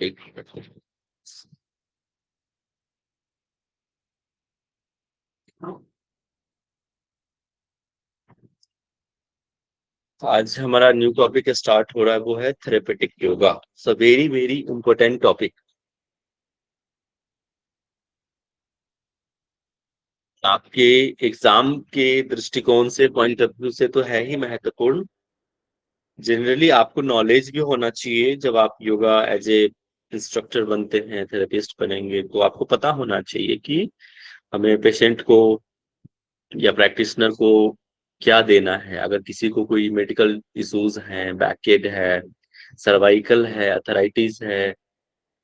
एक मिनट। आज हमारा न्यू टॉपिक स्टार्ट हो रहा है, वो है therapeutic yoga. So very very important topic. आपके एग्जाम के दृष्टिकोण से, पॉइंट ऑफ व्यू से तो है ही महत्वपूर्ण। जनरली आपको नॉलेज भी होना चाहिए। जब आप योगा एज ए इंस्ट्रक्टर बनते हैं, थेरेपिस्ट बनेंगे, तो आपको पता होना चाहिए कि हमें पेशेंट को या प्रैक्टिशनर को क्या देना है। अगर किसी को कोई मेडिकल इश्यूज हैं, बैकएड है, सर्वाइकल है, अथराइटिस है,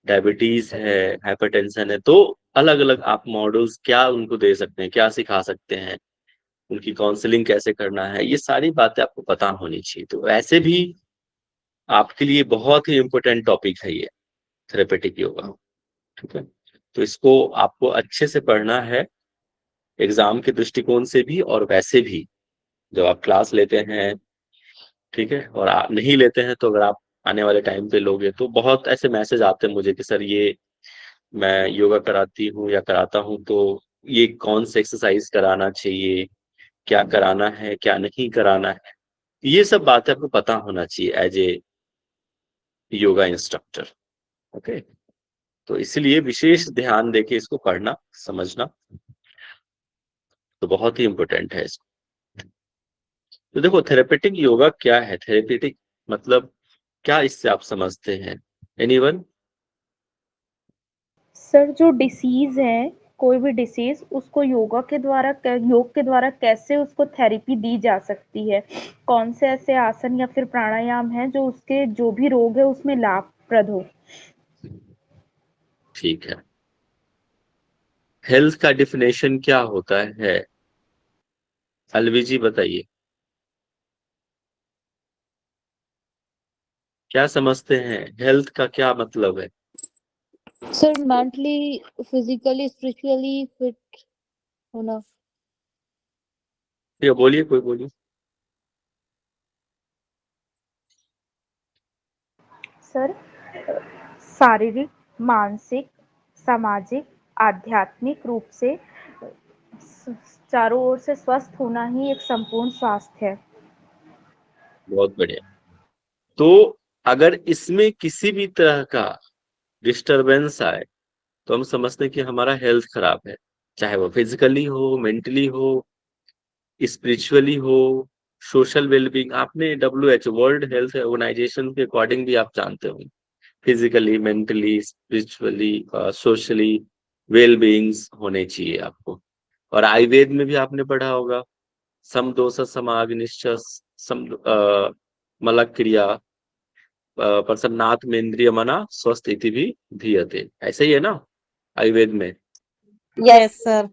डायबिटीज है, हाइपरटेंशन है, तो अलग अलग आप मॉडल्स क्या उनको दे सकते हैं, क्या सिखा सकते हैं, उनकी काउंसलिंग कैसे करना है, ये सारी बातें आपको पता होनी चाहिए। तो वैसे भी आपके लिए बहुत ही इम्पोर्टेंट टॉपिक है ये थेरेपेटिक योगा। ठीक है, तो इसको आपको अच्छे से पढ़ना है, एग्जाम के दृष्टिकोण से भी और वैसे भी जब आप क्लास लेते हैं। ठीक है, और आप नहीं लेते हैं तो अगर आप आने वाले टाइम पे लोगे तो बहुत ऐसे मैसेज आते हैं मुझे कि सर ये मैं योगा कराती हूँ या कराता हूँ, तो ये कौन से एक्सरसाइज कराना चाहिए, क्या कराना है, क्या नहीं कराना है, ये सब बातें आपको पता होना चाहिए as a yoga instructor. Okay, तो इसलिए विशेष ध्यान देके इसको पढ़ना, समझना तो बहुत ही इम्पोर्टेंट है इसको। तो देखो, थेरेपेटिक योगा क्या है? थेरेपेटिक मतलब क्या, इससे आप समझते हैं? एनीवन? सर, जो डिसीज है, कोई भी डिसीज, उसको योग के द्वारा कैसे उसको थेरेपी दी जा सकती है? कौन से ऐसे आसन या फिर प्राणायाम हैं जो उसके जो भी रोग है उसमें लाभप्रद हो? ठीक है, हेल्थ का डिफिनेशन क्या होता है? अलवी जी बताइए, क्या समझते हैं? हेल्थ का क्या मतलब है? Sir, mentally, physically, spiritually fit होना। ये बोलिए, कोई बोलिए। सर, शारीरिक, मानसिक, सामाजिक, आध्यात्मिक रूप से चारों ओर से स्वस्थ होना ही एक संपूर्ण स्वास्थ्य है। बहुत बढ़िया। तो अगर इसमें किसी भी तरह का डिस्टरबेंस आए तो हम समझते हैं कि हमारा हेल्थ खराब है, चाहे वो फिजिकली हो, मेंटली हो, स्पिरिचुअली हो, सोशल वेलबींग। आपने WHO, वर्ल्ड हेल्थ ऑर्गेनाइजेशन के अकॉर्डिंग भी आप जानते हो, फिजिकली, मेंटली, स्पिरिचुअली, सोशली वेलबींग्स होने चाहिए आपको। और आयुर्वेद में भी आपने पढ़ा होगा, सम दोष समाग्निश्च सम मलक क्रिया प्रसन्नात् में इंद्रिय मना स्वस्थ इति भी धीयते, ऐसे ही है ना आयुर्वेद में? Yes sir.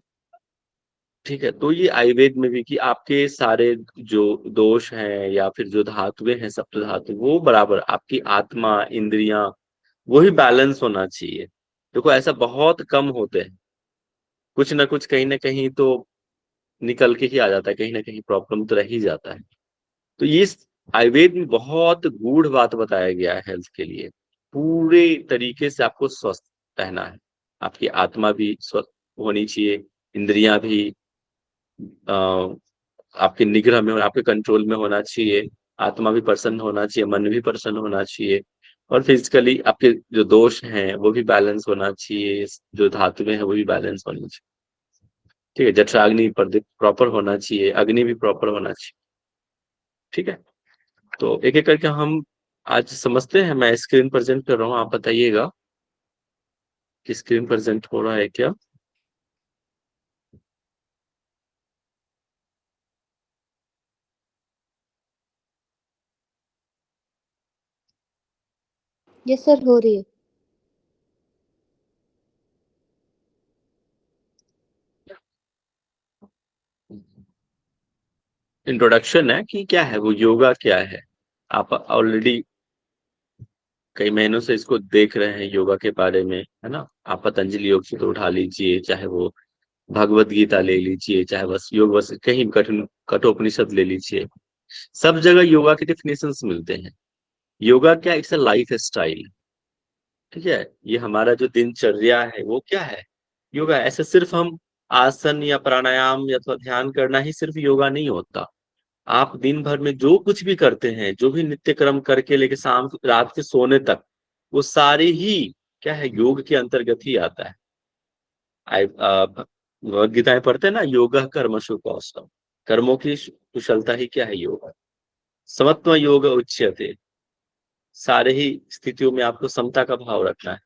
ठीक है, तो ये आयुर्वेद में भी कि आपके सारे जो दोष हैं या फिर जो धातुएं हैं, सप्त धातु, वो बराबर, आपकी आत्मा, इंद्रियां, वही बैलेंस होना चाहिए। देखो, ऐसा बहुत कम होते हैं, कुछ ना कुछ कहीं ना कहीं तो निकल के ही आ जाता है, कहीं ना कहीं प्रॉब्लम तो रह ही जाता है। तो ये आयुर्वेद में बहुत गूढ़ बात बताया गया है हेल्थ के लिए। पूरे तरीके से आपको स्वस्थ रहना है, आपकी आत्मा भी स्वस्थ होनी चाहिए, इंद्रियां भी आपके निग्रह में और आपके कंट्रोल में होना चाहिए, आत्मा भी प्रसन्न होना चाहिए, मन भी प्रसन्न होना चाहिए, और फिजिकली आपके जो दोष हैं वो भी बैलेंस होना चाहिए, जो धातुएं हैं वो भी बैलेंस होनी चाहिए। ठीक है, जठराग्नि प्रॉपर होना चाहिए, अग्नि भी प्रॉपर होना चाहिए। ठीक है, तो एक एक करके हम आज समझते हैं। मैं स्क्रीन प्रेजेंट कर रहा हूँ, आप बताइएगा कि स्क्रीन प्रेजेंट हो रहा है क्या? यस सर, हो रही है। इंट्रोडक्शन है कि क्या है वो योगा, क्या है। आप ऑलरेडी कई महीनों से इसको देख रहे हैं योगा के बारे में, है ना? आप पतंजलि योग सूत्र उठा लीजिए, चाहे वो भगवत गीता ले लीजिए, चाहे बस योग, बस कहीं कठोपनिषद ले लीजिए, सब जगह योगा के डिफिनेशंस मिलते हैं। योगा क्या, इट्स अ लाइफ स्टाइल। ठीक है, ये हमारा जो दिनचर्या है वो क्या है, योगा है। ऐसे सिर्फ हम आसन या प्राणायाम या तो ध्यान करना ही सिर्फ योगा नहीं होता। आप दिन भर में जो कुछ भी करते हैं, जो भी नित्य कर्म करके लेके शाम रात के सोने तक, वो सारे ही क्या है, योग के अंतर्गत ही आता है। भगवद गीता में पढ़ते हैं ना, योगा कर्मसु कौशलम, कर्मों की कुशलता ही क्या है, योग। समत्व योग उच्यते, सारे ही स्थितियों में आपको समता का भाव रखना है।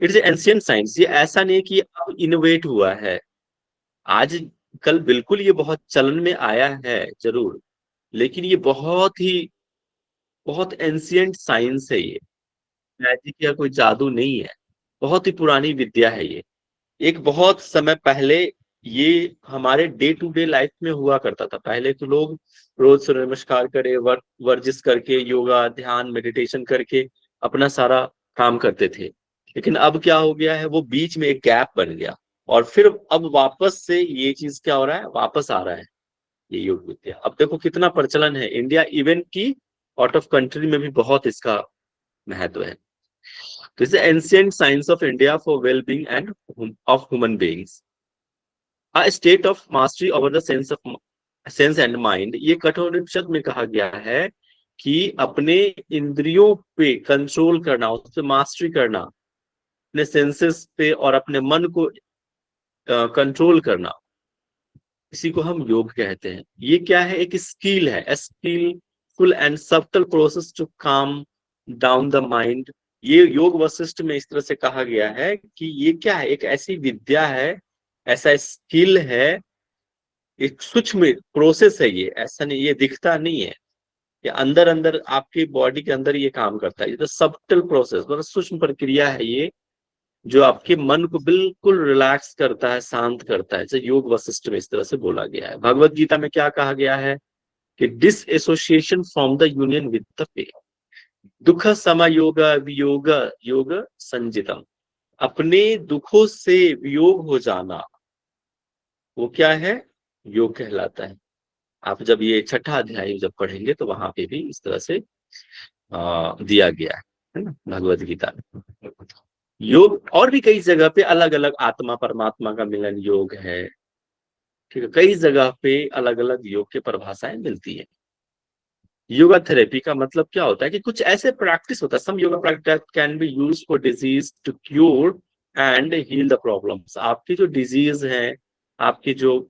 इट्स एंशियंट साइंस, ये ऐसा नहीं है कि अब इनोवेट हुआ है आज कल, बिल्कुल ये बहुत चलन में आया है जरूर, लेकिन ये बहुत एंशियंट साइंस है ये, मैजिक या कोई जादू नहीं है, बहुत ही पुरानी विद्या है ये। एक बहुत समय पहले ये हमारे डे टू डे लाइफ में हुआ करता था। पहले तो लोग रोज सूर्य नमस्कार करे, वर्जिश करके, योगा ध्यान मेडिटेशन करके अपना सारा काम करते थे। लेकिन अब क्या हो गया है, वो बीच में एक गैप बन गया, और फिर अब वापस से ये चीज क्या हो रहा है, वापस आ रहा है ये योग विद्या। अब देखो कितना प्रचलन है, इंडिया इवन की आउट ऑफ कंट्री में भी बहुत इसका महत्व है। तो is ancient science of India for well being end of human beings, a state of mastery over the sense and mind. ये कठोपनिषद में कहा गया है कि अपने इंद्रियों पे कंट्रोल करना, उस पे मास्टरी करना, अपने सेंसेस पे और अपने मन को कंट्रोल करना, इसी को हम योग कहते हैं। ये क्या है, एक स्किल है, a skillful and subtle process to calm down the mind। ये योग वशिष्ठ में इस तरह से कहा गया है कि ये क्या है, एक ऐसी विद्या है, ऐसा स्किल है, एक सूक्ष्म प्रोसेस है ये, ऐसा नहीं, ये दिखता नहीं है, ये अंदर अंदर आपकी बॉडी के अंदर ये काम करता है। ये तो सब्टल प्रोसेस, मतलब सूक्ष्म प्रक्रिया है ये, जो आपके मन को बिल्कुल रिलैक्स करता है, शांत करता है। जैसे योग वशिष्ठ में इस तरह से बोला गया है। भगवत गीता में क्या कहा गया है कि disassociation from the union with the pain, दुख समयोग वियोग योग संजितम, अपने दुखों से वियोग हो जाना, वो क्या है, योग कहलाता है। आप जब ये छठा अध्याय जब पढ़ेंगे तो वहां पे भी इस तरह से दिया गया है ना, भगवत गीता में। योग और भी कई जगह पे अलग अलग, आत्मा परमात्मा का मिलन योग है, ठीक है, कई जगह पे अलग अलग योग की परिभाषाएं मिलती है। योगा थेरेपी का मतलब क्या होता है कि कुछ ऐसे प्रैक्टिस होता है, some yoga practice can be used for disease to cure and heal the problems. आपकी जो डिजीज है, आपकी जो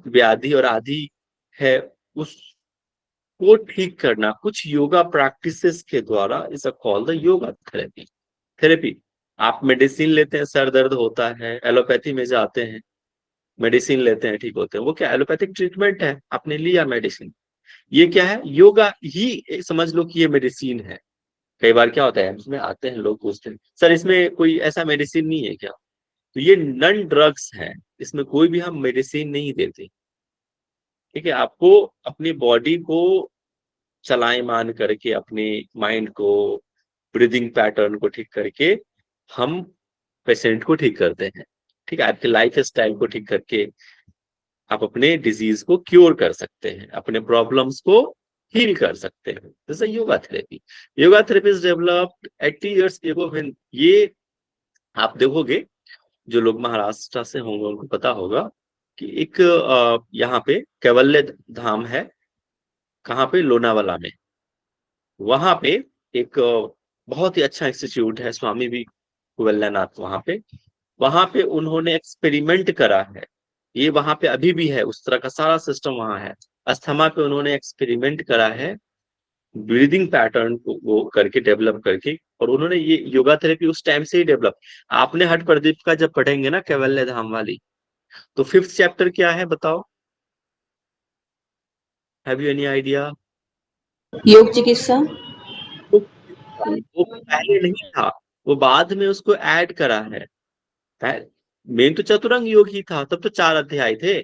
व्याधि और आदि है, उसको ठीक करना कुछ योगा प्रैक्टिसेस के द्वारा is a call the yoga therapy. आप मेडिसिन लेते हैं, सर दर्द होता है, एलोपैथी में जाते हैं, मेडिसिन लेते हैं, ठीक होते हैं, वो क्या एलोपैथिक ट्रीटमेंट है, आपने लिया मेडिसिन। ये क्या है, योगा ही समझ लो कि ये मेडिसिन है। कई बार क्या होता है, इसमें आते हैं लोग पूछते हैं सर इसमें कोई ऐसा मेडिसिन नहीं है क्या, तो ये नन ड्रग्स है, इसमें कोई भी हम मेडिसिन नहीं देते। ठीक है, आपको अपनी बॉडी को चलाएमान करके, अपने माइंड को, ब्रीदिंग पैटर्न को ठीक करके हम पेशेंट को ठीक करते हैं। ठीक है, आपके लाइफ स्टाइल को ठीक करके आप अपने डिजीज को क्योर कर सकते हैं, अपने प्रॉब्लम्स को हील कर सकते हैं। जैसे yoga therapy, yoga therapy is developed 80 years ago when, ये आप देखोगे जो लोग महाराष्ट्र से होंगे उनको पता होगा कि एक यहाँ पे कैवल्य धाम है, कहाँ पे, लोनावाला में। वहां पे एक बहुत ही अच्छा इंस्टीट्यूट है, स्वामी विवेकानंद, वहां पे उन्होंने एक्सपेरिमेंट करा है। ये वहां पे अभी भी है, उस तरह का सारा सिस्टम वहां है। अस्थमा पे उन्होंने एक्सपेरिमेंट करा है, ब्रीदिंग पैटर्न को वो करके डेवलप करके, और उन्होंने ये योगा थेरेपी उस टाइम से ही डेवलप। आपने हठ प्रदीप का जब पढ़ेंगे ना, कैवल्य धाम वाली, तो 5th चैप्टर क्या है बताओ, हैव यू एनी आइडिया? योग चिकित्सा। वो पहले नहीं था, वो बाद में उसको ऐड करा है। मेन तो चतुरंग योग ही था, तब तो 4 अध्याय थे,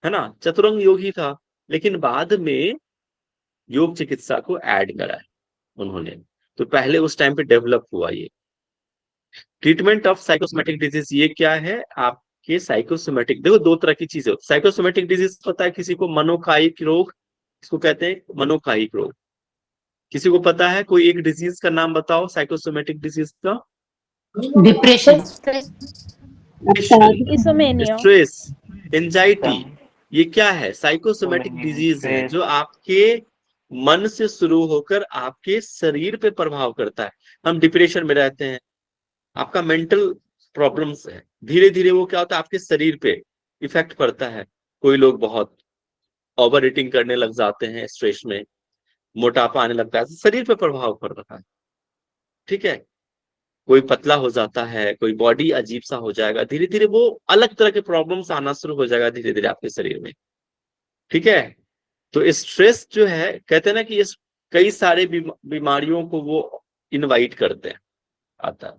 है ना, चतुरंग योग ही था। लेकिन बाद में योग चिकित्सा को ऐड करा है उन्होंने, तो पहले उस टाइम पे डेवलप हुआ ये। ट्रीटमेंट ऑफ साइकोसोमेटिक डिजीज, ये क्या है, आपके साइकोसोमेटिक, देखो 2 तरह की चीजें होती। साइकोसोमेटिक डिजीज पता है किसी को, मनोकायिक रोग, इसको कहते हैं मनोकायिक रोग। किसी को पता है? कोई एक डिजीज का नाम बताओ, साइकोसोमेटिक डिजीज का। डिप्रेशन, इसोमेनिया, स्ट्रेस, एंजाइटी, ये क्या है? साइकोसोमेटिक डिजीज है जो आपके मन से शुरू होकर आपके शरीर पे प्रभाव करता है। हम डिप्रेशन में रहते हैं, आपका मेंटल प्रॉब्लम्स है, धीरे धीरे वो क्या होता है आपके शरीर पे इफेक्ट पड़ता है। कोई लोग बहुत ओवर ईटिंग करने लग जाते हैं स्ट्रेस में, मोटापा आने लगता है, शरीर पे प्रभाव पड़ रहा है। ठीक है, कोई पतला हो जाता है, कोई बॉडी अजीब सा हो जाएगा, धीरे धीरे वो अलग तरह के प्रॉब्लम्स आना शुरू हो जाएगा धीरे धीरे आपके शरीर में। ठीक है, तो स्ट्रेस जो है, कहते हैं ना कि इस कई सारे बीमारियों को वो इनवाइट करते हैं, आता है।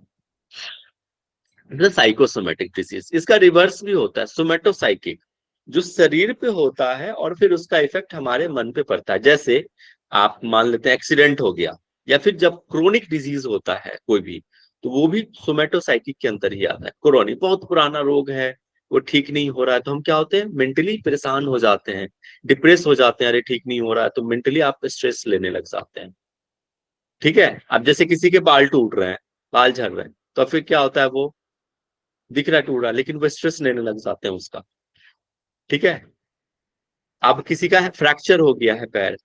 साइकोसोमेटिक डिसीज, इसका रिवर्स भी होता है, सोमेटोसाइकिक, जो शरीर पे होता है और फिर उसका इफेक्ट हमारे मन पे पड़ता है। जैसे आप मान लेते हैं एक्सीडेंट हो गया, या फिर जब क्रोनिक डिजीज होता है कोई भी, तो वो भी सोमेटोसाइकिक के अंदर ही आता है। क्रोनिक बहुत पुराना रोग है, वो ठीक नहीं हो रहा है, तो हम क्या होते हैं, मेंटली परेशान हो जाते हैं, डिप्रेस हो जाते हैं, अरे ठीक नहीं हो रहा है, तो मेंटली आप स्ट्रेस लेने लग जाते हैं। ठीक है, अब जैसे किसी के बाल टूट रहे हैं, बाल झड़ रहे हैं, तो फिर क्या होता है, वो दिख रहा है टूट रहा है, लेकिन वो स्ट्रेस लेने लग जाते हैं उसका। ठीक है, अब किसी का फ्रैक्चर हो गया है पैर,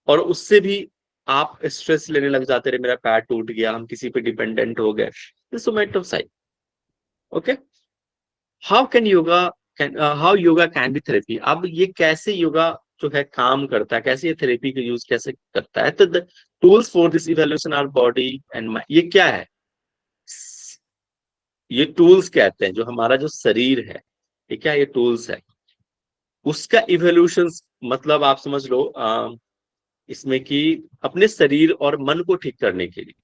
और उससे भी आप स्ट्रेस लेने लग जाते रहे, मेरा पैर टूट गया, हम किसी पे डिपेंडेंट हो गए, somatopsychic. Okay, how can yoga how yoga can be therapy. अब ये कैसे योगा जो है काम करता है, कैसे ये थेरेपी का यूज कैसे करता है। तो the tools for this evaluation our body and mind. ये क्या है, ये टूल्स कहते हैं, जो हमारा जो शरीर है, ये क्या, ये टूल्स है, उसका इवोल्यूशन, मतलब आप समझ लो इसमें कि अपने शरीर और मन को ठीक करने के लिए।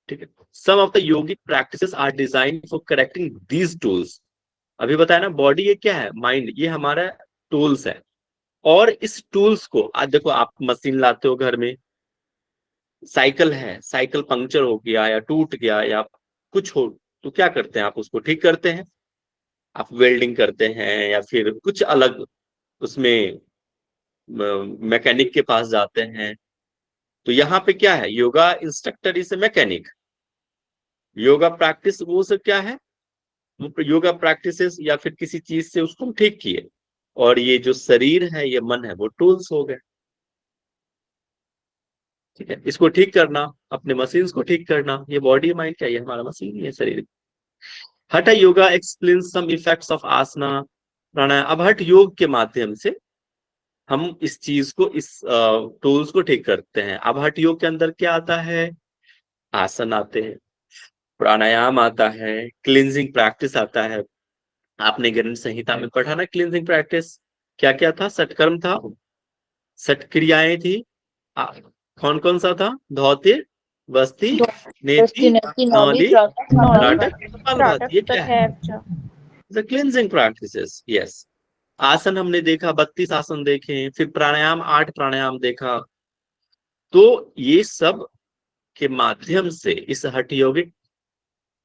ठीक है, some of the yogic practices are design for correcting these tools. अभी बताया ना, बॉडी ये क्या है, माइंड, ये हमारा टूल्स है। और इस टूल्स को आज देखो, आप मशीन लाते हो घर में, साइकिल है, साइकिल पंक्चर हो गया या टूट गया या कुछ हो, तो क्या करते हैं, आप उसको ठीक करते हैं, आप वेल्डिंग करते हैं या फिर कुछ अलग उसमें मैकेनिक के पास जाते हैं। तो यहाँ पे क्या है, yoga instructor is a mechanic. Yoga practice वो सब क्या है, योगा प्रैक्टिसेस या फिर किसी चीज से उसको हम ठीक किए, और ये जो शरीर है, ये मन है, वो टूल्स हो गए। ठीक है, इसको ठीक करना, अपने मशीन्स को ठीक करना, ये बॉडी माइंड क्या, ये हमारा मशीन ही है, शरीर। Hatha yoga explain some effects of asana pranayama. अब हठ योग के माध्यम से हम इस चीज को, इस टूल्स को ठीक करते हैं। अब हठ योग के अंदर क्या आता है, आसन आते हैं, प्राणायाम आता है, क्लींजिंग प्रैक्टिस आता है। आपने ग्रंथ संहिता में पढ़ा ना, क्लींजिंग प्रैक्टिस क्या क्या था, सटकर्म था, सट क्रियाएं थी, कौन कौन सा था, धौते, बस्ती, नेति, नौली, त्राटक, कपालभाति। ये क्या है, द क्लींजिंग प्रैक्टिसेस। यस, आसन हमने देखा, 32 आसन देखे, फिर प्राणायाम 8 प्राणायाम देखा। तो ये सब के माध्यम से, इस हठ योगिक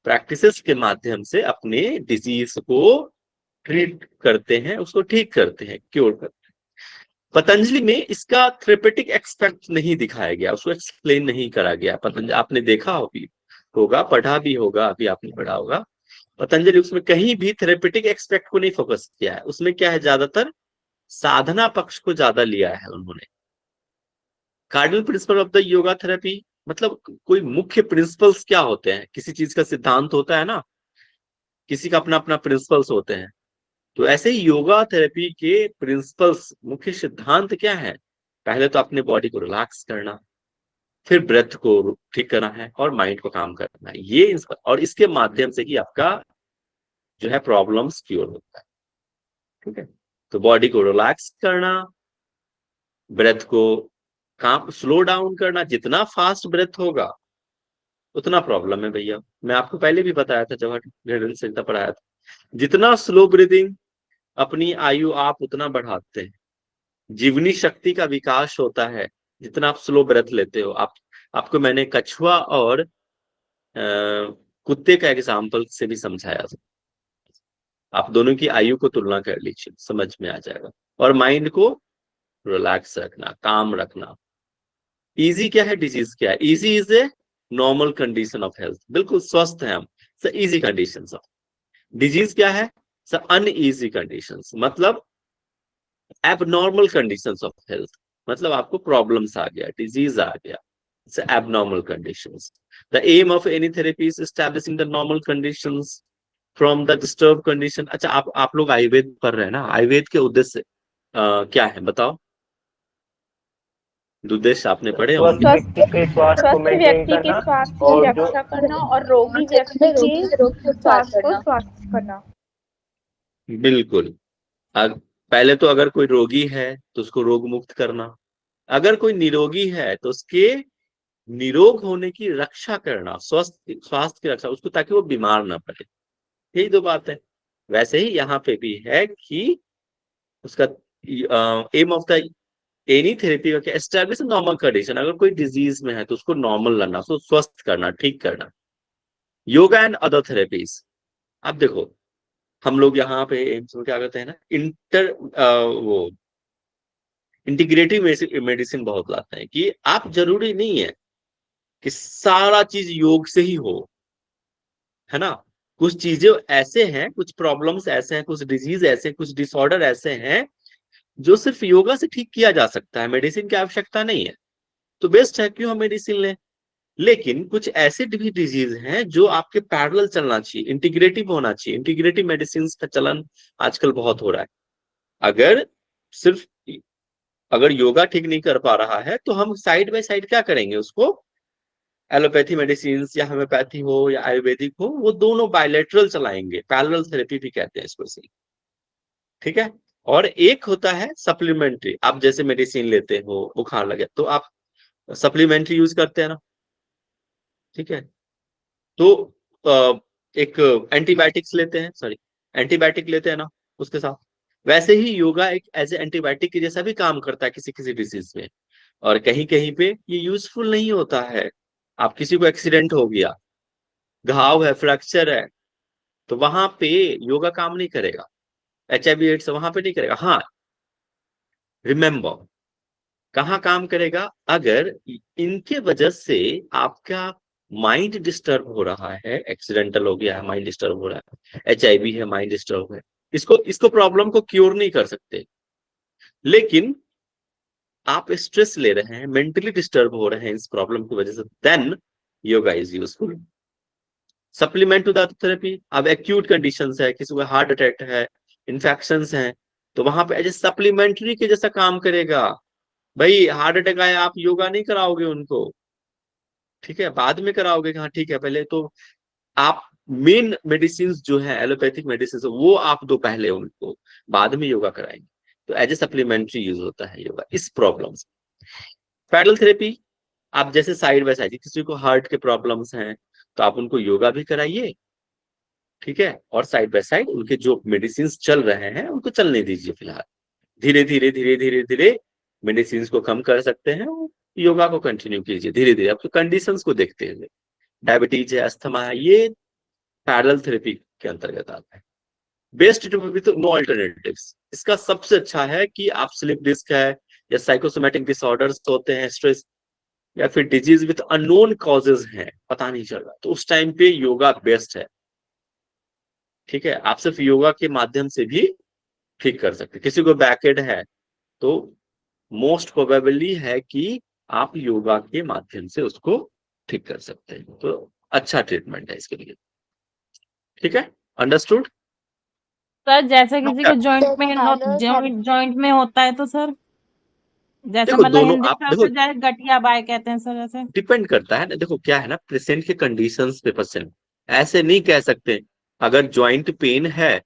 प्रैक्टिसेस के माध्यम से अपने डिजीज को ट्रीट करते हैं, उसको ठीक करते हैं, क्योर करते हैं। पतंजलि में इसका थेरेपेटिक एक्सपेक्ट नहीं दिखाया गया, उसको एक्सप्लेन नहीं करा गया। पतंजलि आपने देखा होगा, पढ़ा भी होगा, अभी आपने पढ़ा होगा, पतंजलि उसमें कहीं भी थेरेपेटिक एक्सपेक्ट को नहीं फोकस किया है। उसमें क्या है, ज्यादातर साधना पक्ष को ज्यादा लिया है उन्होंने। Cardinal principle of the yoga therapy, मतलब कोई मुख्य प्रिंसिपल्स क्या होते हैं, किसी चीज का सिद्धांत होता है ना, किसी का अपना अपना प्रिंसिपल्स होते हैं। तो ऐसे ही योगा थेरेपी के प्रिंसिपल्स, मुख्य सिद्धांत क्या है, पहले तो अपने बॉडी को रिलैक्स करना, फिर ब्रेथ को ठीक करना है, और माइंड को काम करना है। ये और इसके माध्यम से ही आपका जो है प्रॉब्लम्स क्योर होता है। ठीक है, तो बॉडी को रिलैक्स करना, ब्रेथ को काम स्लो डाउन करना, जितना फास्ट ब्रेथ होगा उतना प्रॉब्लम है भैया। मैं आपको पहले भी बताया था जब घड़न संहिता पढ़ाया था, जितना स्लो ब्रीदिंग अपनी आयु आप उतना बढ़ाते हैं, जीवनी शक्ति का विकास होता है जितना आप स्लो ब्रेथ लेते हो। आपको मैंने कछुआ और कुत्ते का एग्जाम्पल से भी समझाया था, आप दोनों की आयु को तुलना कर लीजिए, समझ में आ जाएगा। और माइंड को रिलैक्स रखना, काम रखना, इजी क्या है, डिजीज क्या है? Easy is a normal condition of health, बिल्कुल स्वस्थ है हम, sir easy condition of. Disease क्या है सर? अनईजी कंडीशंस, मतलब एबनॉर्मल कंडीशंस ऑफ हेल्थ, मतलब आपको प्रॉब्लम्स आ गया, डिजीज आ गया, abnormal conditions. The aim of any therapy is establishing the normal conditions from the disturb condition. अच्छा, आप लोग आयुर्वेद पढ़ रहे हैं ना, आयुर्वेद के उद्देश्य क्या है बताओ? उद्देश्य आपने पढ़े होंगे। स्वस्थ स्वस्थ व्यक्ति के स्वास्थ्य की रक्षा करना और रोगी व्यक्ति के स्वास्थ्य को स्वास्थ्य करना। बिल्कुल। पहले तो अगर कोई रोगी है तो उसको रोग मुक्त करना, अगर कोई निरोगी है तो उसके निरोग होने की रक्षा करना, स्वास्थ्य की रक्षा, उसको, ताकि वो बीमार ना पड़े। यही दो बात है। वैसे ही यहाँ पे भी है कि उसका aim of the any therapy का एस्टैब्लिश नॉर्मल कंडीशन, अगर कोई डिजीज में है तो उसको नॉर्मल लाना, उसको स्वस्थ करना, ठीक करना। योगा एंड अदर थेरेपीज, अब देखो हम लोग यहाँ पे एम्स में क्या करते हैं ना, वो इंटीग्रेटिव मेडिसिन बहुत लाते हैं, कि आप जरूरी नहीं है कि सारा चीज योग से ही हो, है ना। कुछ चीजें ऐसे हैं, कुछ प्रॉब्लम्स ऐसे हैं, कुछ डिजीज ऐसे, कुछ डिसऑर्डर ऐसे हैं जो सिर्फ योगा से ठीक किया जा सकता है, मेडिसिन की आवश्यकता नहीं है। तो बेस्ट है क्यों हम मेडिसिन लें। लेकिन कुछ ऐसे भी डिजीज हैं जो आपके पैरेलल चलना चाहिए, इंटीग्रेटिव होना चाहिए। इंटीग्रेटिव मेडिसिन का चलन आजकल बहुत हो रहा है। अगर सिर्फ अगर योगा ठीक नहीं कर पा रहा है तो हम साइड बाय साइड क्या करेंगे, उसको एलोपैथी मेडिसिन या होम्योपैथी हो या आयुर्वेदिक हो, वो दोनों बायलैटरल चलाएंगे, पैरेलल थेरेपी भी कहते हैं इसको से, ठीक है। और एक होता है सप्लीमेंट्री, आप जैसे मेडिसिन लेते हो, बुखार लगे तो आप सप्लीमेंट्री यूज करते हैं ना, ठीक है। तो एक एंटीबायोटिक्स लेते हैं, सॉरी एंटीबायोटिक लेते हैं ना उसके साथ, वैसे ही योगा एक एज ए एंटीबायोटिक के जैसा भी काम करता है किसी किसी डिजीज में। और कहीं कहीं पे ये यूजफुल नहीं होता है। आप किसी को एक्सीडेंट हो गया, घाव है, फ्रैक्चर है, तो वहां पे योगा काम नहीं करेगा, HIV एड्स वहां पे नहीं करेगा। हाँ, रिमेम्बर कहाँ काम करेगा, अगर इनके वजह से आपका माइंड डिस्टर्ब हो रहा है, एक्सीडेंटल हो गया है, माइंड डिस्टर्ब हो रहा है, HIV है, माइंड डिस्टर्ब है, इसको इसको प्रॉब्लम को क्योर नहीं कर सकते। लेकिन आप स्ट्रेस ले रहे हैं, मेंटली डिस्टर्ब हो रहे हैं इस प्रॉब्लम की वजह से, then yoga is useful. Supplement to the therapy, अब एक्यूट कंडीशंस है, किसी को हार्ट अटैक है, इन्फेक्शंस हैं, तो वहां पे एज ए सप्लीमेंट्री के जैसा काम करेगा। भाई हार्ट अटैक आया, आप योगा नहीं कराओगे उनको, ठीक है, बाद में कराओगे, हाँ ठीक है, पहले तो आप मेन मेडिसिन जो है एलोपैथिक मेडिसिन वो आप दो पहले उनको, बाद में योगा कराएंगे। तो एज ए सप्लीमेंट्री यूज होता है योगा इस प्रॉब्लम से। पैडल थेरेपी, आप जैसे साइड बाय साइड, किसी को हार्ट के प्रॉब्लम्स हैं तो आप उनको योगा भी कराइए, ठीक है, और साइड बाय साइड उनके जो मेडिसिन चल रहे हैं उनको चलने दीजिए फिलहाल। धीरे धीरे धीरे धीरे धीरे मेडिसिन को कम कर सकते हैं, योगा को कंटिन्यू कीजिए धीरे धीरे, आपके कंडीशंस को देखते हुए। डायबिटीज है, अस्थमा है, ये पैरेलल थेरेपी के अंतर्गत आता है। बेस्ट विथ नो अल्टरनेटिव्स, इसका सबसे अच्छा है कि आप स्लिप डिस्क है या साइकोसोमेटिक डिसऑर्डर्स होते हैं, स्ट्रेस या फिर डिजीज विथ अननोन कॉजेज हैं, पता नहीं चल रहा, तो उस टाइम पे योगा बेस्ट है, ठीक है। आप सिर्फ योगा के माध्यम से भी ठीक कर सकते हैं। किसी को बैकेड है तो मोस्ट प्रोबेबली है कि आप योगा के माध्यम से उसको ठीक कर सकते हैं, तो अच्छा ट्रीटमेंट है इसके लिए, ठीक है, अंडरस्टूड। सर जैसे किसी को जॉइंट सर पेन हो, पैरेलल जॉइंट में होता है तो सर, जैसे देखो मतलब दोनों हिंदी आप में देखो, उसको जैसे गठिया बाय कहते हैं सर, जैसे डिपेंड करता है ना, देखो क्या है ना, पेशेंट के कंडीशंस पे पेशेंट, ऐसे नहीं कह सकते। अगर जॉइंट पेन है,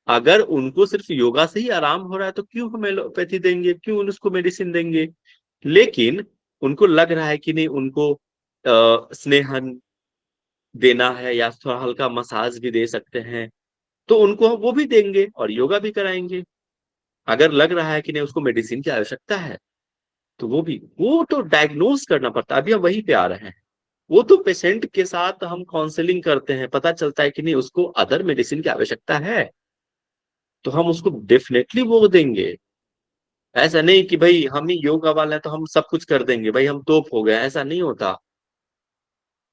अगर उनको सिर्फ योगा से ही आराम हो रहा है तो क्यों हम एलोपैथी देंगे, क्यों उसको मेडिसिन देंगे। लेकिन उनको लग रहा है कि नहीं, उनको स्नेहन देना है या थोड़ा हल्का मसाज भी दे सकते हैं, तो उनको हम वो भी देंगे और योगा भी कराएंगे। अगर लग रहा है कि नहीं, उसको मेडिसिन की आवश्यकता है, तो वो भी, वो तो डायग्नोज करना पड़ता है। अभी हम वहीं पे आ रहे हैं, वो तो पेशेंट के साथ हम काउंसलिंग करते हैं, पता चलता है कि नहीं उसको अदर मेडिसिन की आवश्यकता है, तो हम उसको डेफिनेटली वो देंगे, ऐसा नहीं कि भाई हम ही योगा वाले हैं तो हम सब कुछ कर देंगे, भाई हम तोप हो गए, ऐसा नहीं होता।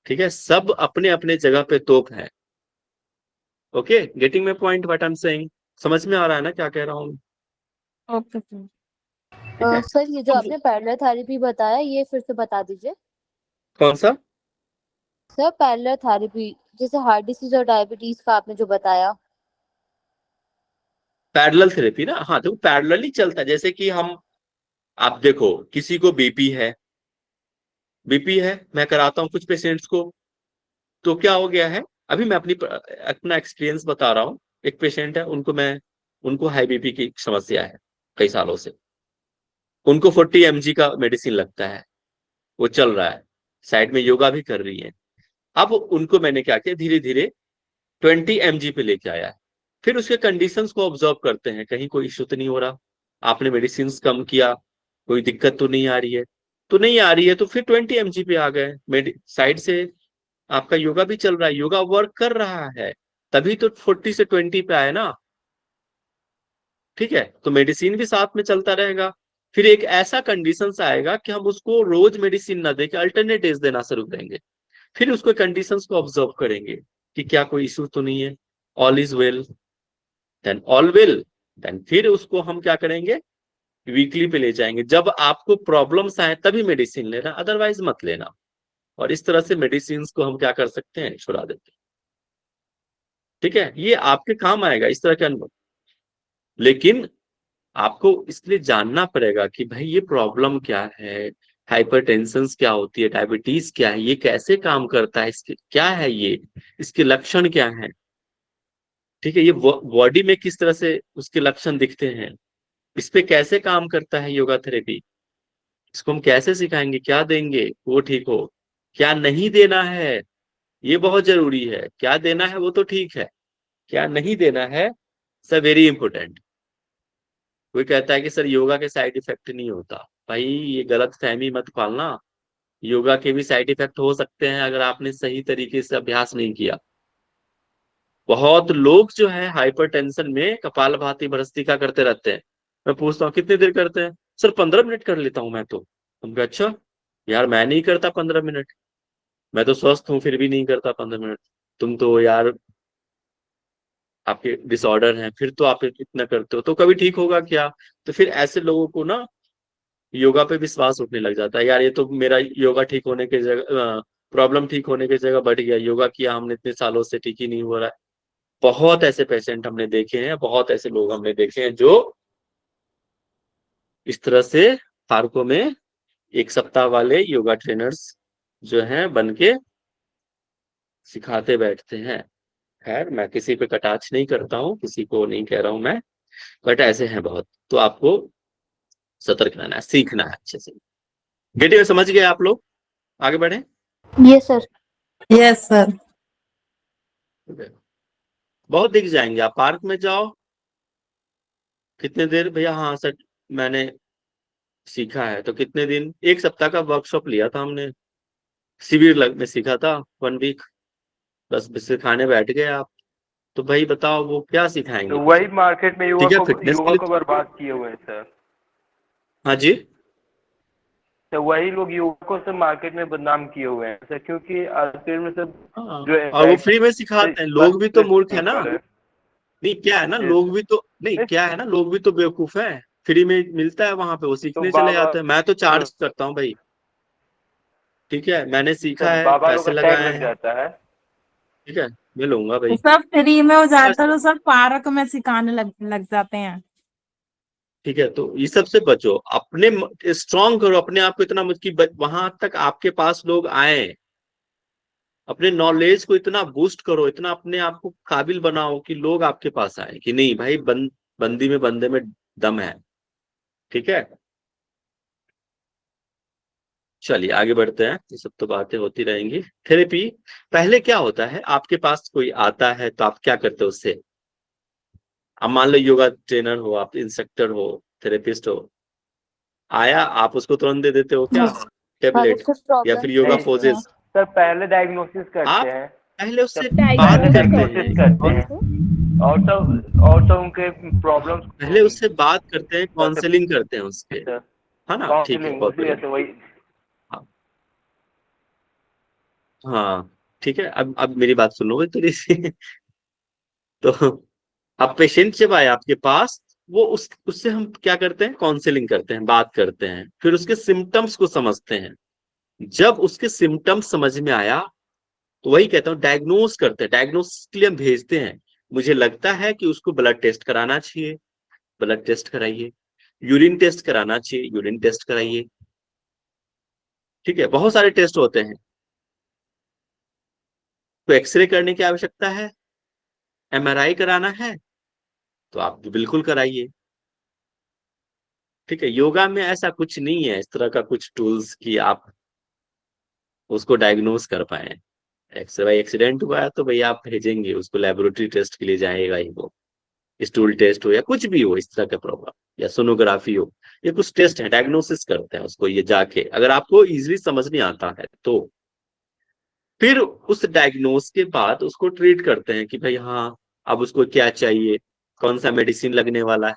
ठीक है, सब अपने अपने जगह पे तोप है। Okay, getting my point what I am saying? समझ में आ रहा है ना क्या कह रहा हूँ? Okay sir. ठीक है, सर ये जो अब आपने पैरेलल थेरेपी बताया ये फिर से बता दीजिए। कौन सा? सर पैरेलल थेरेपी जैसे हार्ट डिसीज और डायबिटीज का आपने जो बताया। पैरेलल थेरेपी ना, हाँ तो पैरेलल ही चलता है। जैसे कि हम, आप देखो किसी को बीपी है, मैं कराता हूँ कुछ पेशेंट्स को, तो क्या हो गया है, अभी मैं अपना एक्सपीरियंस बता रहा हूँ। एक पेशेंट है, उनको हाई बीपी की समस्या है कई सालों से। उनको 40 mg का मेडिसिन लगता है, वो चल रहा है, साइड में योगा भी कर रही है। अब उनको मैंने क्या किया, धीरे धीरे 20 mg पे लेके आया है। फिर उसके कंडीशंस को ऑब्जर्व करते हैं, कहीं कोई इश्यू तो नहीं हो रहा, आपने मेडिसिन कम किया, कोई दिक्कत तो नहीं आ रही है। तो नहीं आ रही है तो फिर 20 mg पे आ गए, साइड से आपका योगा भी चल रहा है, योगा वर्क कर रहा है, तभी तो 40 से 20 पे आए ना। ठीक है, तो मेडिसिन भी साथ में चलता रहेगा। फिर एक ऐसा कंडीशन आएगा कि हम उसको रोज मेडिसिन ना देके अल्टरनेटिव्स देना शुरू करेंगे। फिर उसको कंडीशंस को ऑब्जर्व करेंगे कि क्या कोई इशू तो नहीं है, all is well, then all well, then फिर उसको हम क्या करेंगे, वीकली पे ले जाएंगे। जब आपको प्रॉब्लम्स आए तभी मेडिसिन लेना, अदरवाइज मत लेना। और इस तरह से मेडिसिन को हम क्या कर सकते हैं, छुड़ा देते हैं। ठीक है, ये आपके काम आएगा इस तरह के अनुभव। लेकिन आपको इसलिए जानना पड़ेगा कि भाई ये प्रॉब्लम क्या है, हाइपरटेंशन क्या होती है, डायबिटीज क्या है, ये कैसे काम करता है, इसके क्या है, ये इसके लक्षण क्या है। ठीक है, ये बॉडी में किस तरह से उसके लक्षण दिखते हैं, इस पे कैसे काम करता है योगा थेरेपी, इसको हम कैसे सिखाएंगे, क्या देंगे वो ठीक हो, क्या नहीं देना है ये बहुत जरूरी है। क्या देना है वो तो ठीक है, क्या नहीं देना है सर वेरी इंपोर्टेंट। कोई कहता है कि सर योगा के साइड इफेक्ट नहीं होता, भाई ये गलत फहमी मत पालना। योगा के भी साइड इफेक्ट हो सकते हैं अगर आपने सही तरीके से अभ्यास नहीं किया। बहुत लोग जो है हाइपरटेंशन में कपालभाति भ्रष्टिका करते रहते हैं। मैं पूछता हूँ कितनी देर करते हैं, सर 15 मिनट कर लेता हूँ मैं तो। हम कहा अच्छा, यार मैं नहीं करता 15 मिनट, मैं तो स्वस्थ हूँ फिर भी नहीं करता 15 मिनट। तुम तो यार आपके डिसऑर्डर हैं, फिर तो आप इतना करते हो तो कभी ठीक होगा क्या? तो फिर ऐसे लोगों को ना योगा पे विश्वास उठने लग जाता है, यार ये तो मेरा योगा ठीक होने के जगह प्रॉब्लम ठीक होने की जगह बढ़ गया, योगा किया हमने इतने सालों से ठीक ही नहीं हो रहा है। बहुत ऐसे पेशेंट हमने देखे हैं, बहुत ऐसे लोग हमने देखे हैं जो इस तरह से पार्कों में 1 सप्ताह वाले योगा ट्रेनर्स जो हैं बन के सिखाते बैठते हैं। खैर मैं किसी पे कटाक्ष नहीं करता हूँ, किसी को नहीं कह रहा हूँ मैं, बट ऐसे हैं बहुत। तो आपको सतर्क रहना है, सीखना है अच्छे से। गेटिव समझ गए आप लोग? आगे बढ़े। Yes sir. Yes sir. बहुत दिख जाएंगे, आप पार्क में जाओ, कितने देर भैया, हाँ सर मैंने सीखा है, तो कितने दिन, 1 सप्ताह का वर्कशॉप लिया था हमने, में सीखा था 1 वीक, बस सिखाने बैठ गए आप, तो भाई बताओ वो क्या सिखाएंगे तो मुझे? वही मार्केट में ठीक है, फिटनेस के युवा को लिए। बर्बाद किए हुए हैं सर। हाँ जी, तो वही लोग युवकों से मार्केट में बदनाम किए हुए हैं सर, क्योंकि आखिर में सब हाँ, जो और वो है फ्री में सिखाते हैं, लोग भी तो मूर्ख है ना। पर नहीं क्या है ना, है। लोग भी तो नहीं, क्या है ना, लोग भी तो बेवकूफ है। फ्री में मिलता है वहां पे, वो तो सीखने चले बाबा जाते हैं, मैं तो चार्ज करता हूँ भाई। ठीक है, मैंने सीखा है, बाबा लोग पैसे का टैग लगाए लग हैं। जाता है। ठीक है, मैं लूंगा तो भाई। सब फ्री में हो जाता है तो सब पार्क में सिखाने लग जाते हैं। ठीक है, तो ये सबसे बचो, अपने स्ट्रांग करो अपने आप को इतना मत कि वहां तक आपके पास लोग आए। अपने नॉलेज को इतना बूस्ट करो, इतना अपने आप को काबिल बनाओ कि लोग आपके पास आए कि नहीं भाई बंदी में बंदे में दम है। ठीक है, चलिए आगे बढ़ते हैं, ये सब तो बातें होती रहेंगी। थेरेपी, पहले क्या होता है, आपके पास कोई आता है तो आप क्या करते हो उससे? अब मान लो योगा ट्रेनर हो, आप इंस्ट्रक्टर हो, थेरेपिस्ट हो, आया आप उसको तुरंत दे देते हो क्या अगर टेबलेट, कुछ या प्रॉब्लम फिर योगा नहीं पोजेस? सर, पहले डायग्नोसिस करते आप हैं। पहले उससे तब बात पहले डायग्नोसिस करते करते हैं डायग्नोसिस हैं करते और हैं। उसको। और सब उनके प्रॉब्लम्स पहले उससे बात करते हैं, काउंसलिंग करते हैं उसके, है ना? ठीक है, काउंसलिंग बहुत उसी बढ़िया। ऐसे वही। हाँ ठीक है, अब मेरी बात सुनोगे थोड़ी सी? तो अब पेशेंट जब आए आपके पास, वो उससे हम क्या करते हैं, काउंसलिंग करते हैं, बात करते हैं, फिर उसके सिम्टम्स को समझते हैं। जब उसके सिम्टम्स समझ में आया तो वही कहता हूँ, डायग्नोस करते हैं, डायग्नोस के लिए हम भेजते हैं। मुझे लगता है कि उसको ब्लड टेस्ट कराना चाहिए, ब्लड टेस्ट कराइए। यूरिन टेस्ट कराना चाहिए, यूरिन टेस्ट कराइए। ठीक है, बहुत सारे टेस्ट होते हैं। तो एक्सरे करने की आवश्यकता है, एमआरआई कराना है, तो आप बिल्कुल कराइए। ठीक है, योगा में ऐसा कुछ नहीं है इस तरह का कुछ टूल्स कि आप उसको डायग्नोस कर पाए। भाई एक्सीडेंट हुआ है तो भैया आप भेजेंगे उसको, लेबोरेटरी टेस्ट के लिए जाएगा ही वो, स्टूल टेस्ट हो या कुछ भी हो इस तरह का प्रॉब्लम, या सोनोग्राफी हो, ये कुछ टेस्ट है, डायग्नोसिस करते हैं उसको ये जाके, अगर आपको इजीली समझ नहीं आता है तो। फिर उस डायग्नोस के बाद उसको ट्रीट करते हैं कि भाई हाँ, अब उसको क्या चाहिए, कौन सा मेडिसिन लगने वाला है।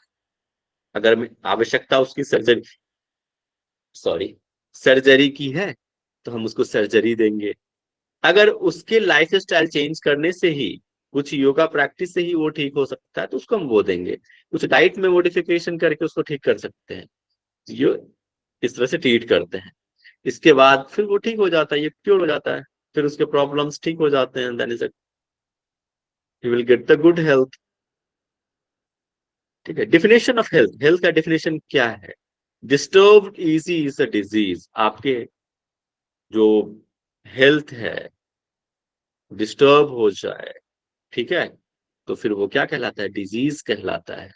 अगर आवश्यकता उसकी सर्जरी की है तो हम उसको सर्जरी देंगे। अगर उसके लाइफ स्टाइल चेंज करने से ही, कुछ योगा प्रैक्टिस से ही वो ठीक हो सकता है तो उसको हम वो देंगे। कुछ डाइट में मॉडिफिकेशन करके उसको ठीक कर सकते हैं। ये इस तरह से ट्रीट करते हैं। इसके बाद फिर वो ठीक हो जाता है, ये क्योर हो जाता है, फिर उसके प्रॉब्लम्स ठीक हो जाते हैं, then is he will get the good health. ठीक है, डिफिनेशन ऑफ हेल्थ, हेल्थ का डिफिनेशन क्या है? Disturbed easy is a disease. आपके जो हेल्थ है डिस्टर्ब हो जाए, ठीक है, तो फिर वो क्या कहलाता है, डिजीज कहलाता है।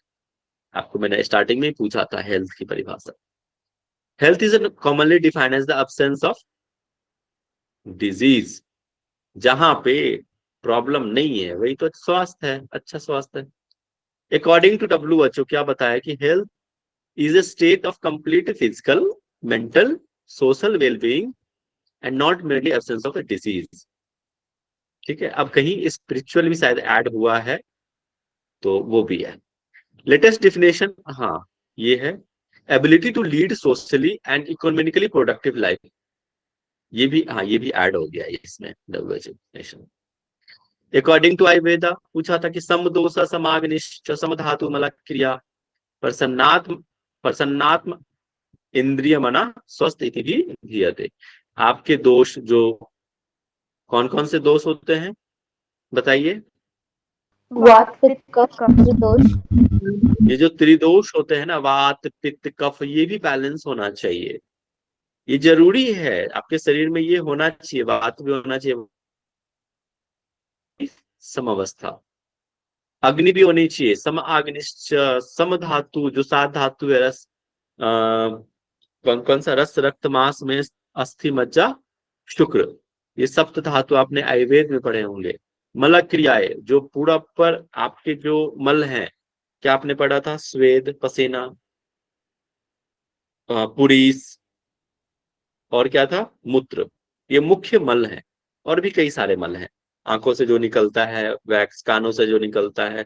आपको मैंने स्टार्टिंग में ही पूछा था हेल्थ की परिभाषा। Health is commonly defined as the absence of disease. जहां पे प्रॉब्लम नहीं है वही तो स्वास्थ्य है, अच्छा स्वास्थ्य है। अकॉर्डिंग टू WHO क्या बताया कि health is a state of complete physical, mental, social wellbeing and not merely absence of a disease. ठीक है, अब कहीं स्पिरिचुअल भी शायद ऐड हुआ है तो वो भी है। लेटेस्ट डिफिनेशन, हाँ ये है, ability to lead socially and economically productive life. ये भी, हाँ ये भी ऐड हो गया है इसमें WHO definition। According to Ayurveda पूछा था कि सम दोष समाग्निश्च सम धातु मल क्रिया प्रसन्नात्म प्रसन्नात्म इंद्रिय मना स्वस्थ इति भी धीयते। आपके दोष जो कौन कौन से दोष होते हैं बताइए? वात पित्त कफ त्रिदोष। ये जो त्रिदोष होते हैं ना, वात पित्त कफ, ये भी बैलेंस होना चाहिए। ये जरूरी है, आपके शरीर में ये होना चाहिए, वात भी होना चाहिए, समवस्था। अग्नि भी होनी चाहिए, सम अग्निश्च, सम धातु, जो सात धातु है, रस, कौन कौन सा, रस, रक्त, मांस में, अस्थि, मज्जा, शुक्र, ये सप्त धातु आपने आयुर्वेद में पढ़े होंगे। मल क्रियाएं, जो पूरा पर आपके जो मल हैं, क्या आपने पढ़ा था, स्वेद, पसीना, पुरीस, और क्या था, मूत्र, ये मुख्य मल है। और भी कई सारे मल हैं, आंखों से जो निकलता है वैक्स, कानों से जो निकलता है,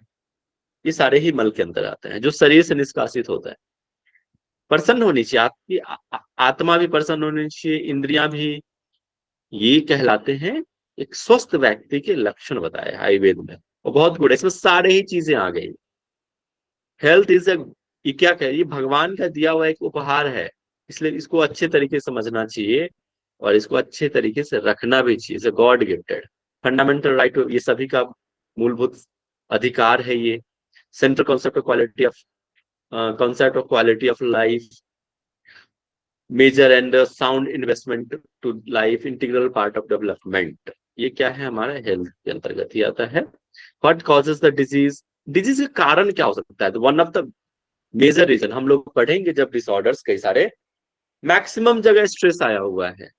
ये सारे ही मल के अंदर आते हैं, जो शरीर से निष्कासित होता है। प्रसन्न होनी चाहिए आपकी आत्मा भी प्रसन्न होनी चाहिए, इंद्रियां भी। ये कहलाते हैं एक स्वस्थ व्यक्ति के लक्षण बताए आयुर्वेद में, और बहुत गुड है, इसमें सारे ही चीजें आ गई। हेल्थ इज ये क्या कह, ये भगवान का दिया हुआ एक उपहार है, इसलिए इसको अच्छे तरीके से समझना चाहिए और इसको अच्छे तरीके से रखना भी चाहिए। इसे गॉड गिफ्टेड फंडामेंटल राइट, ये सभी का मूलभूत अधिकार है। ये central concept of quality of life, major and sound investment to life, integral part of development. ये क्या है, हमारा हेल्थ के अंतर्गत ही आता है। What causes the disease, disease का कारण क्या हो सकता है? One of the major reason हम लोग पढ़ेंगे जब डिसऑर्डर्स, कई सारे, मैक्सिमम जगह स्ट्रेस आया हुआ है,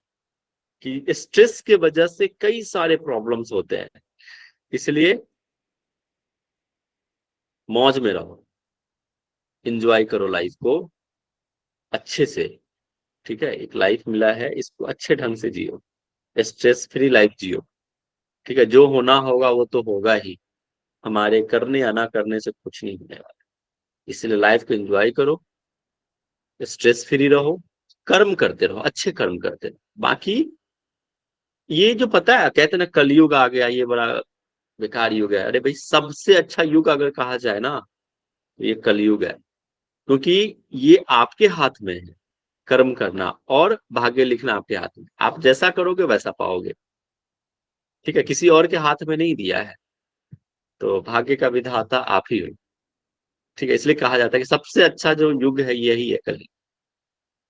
कि स्ट्रेस के वजह से कई सारे प्रॉब्लम्स होते हैं। इसलिए मौज में रहो, एंजॉय करो लाइफ को अच्छे से। ठीक है, एक लाइफ मिला है, इसको अच्छे ढंग से जियो, स्ट्रेस फ्री लाइफ जियो। ठीक है, जो होना होगा वो तो होगा ही, हमारे करने या ना करने से कुछ नहीं होने वाला। इसलिए लाइफ को एंजॉय करो, स्ट्रेस फ्री रहो, कर्म करते रहो, अच्छे कर्म करते रहो। बाकी ये जो पता है कहते हैं ना कलयुग आ गया, ये बड़ा बेकार युग है, अरे भाई सबसे अच्छा युग अगर कहा जाए ना तो ये कलयुग है। क्योंकि ये आपके हाथ में है, कर्म करना और भाग्य लिखना आपके हाथ में। आप जैसा करोगे वैसा पाओगे, ठीक है, किसी और के हाथ में नहीं दिया है। तो भाग्य का विधाता आप ही हो, ठीक है। इसलिए कहा जाता है कि सबसे अच्छा जो युग है यही है कलयुग।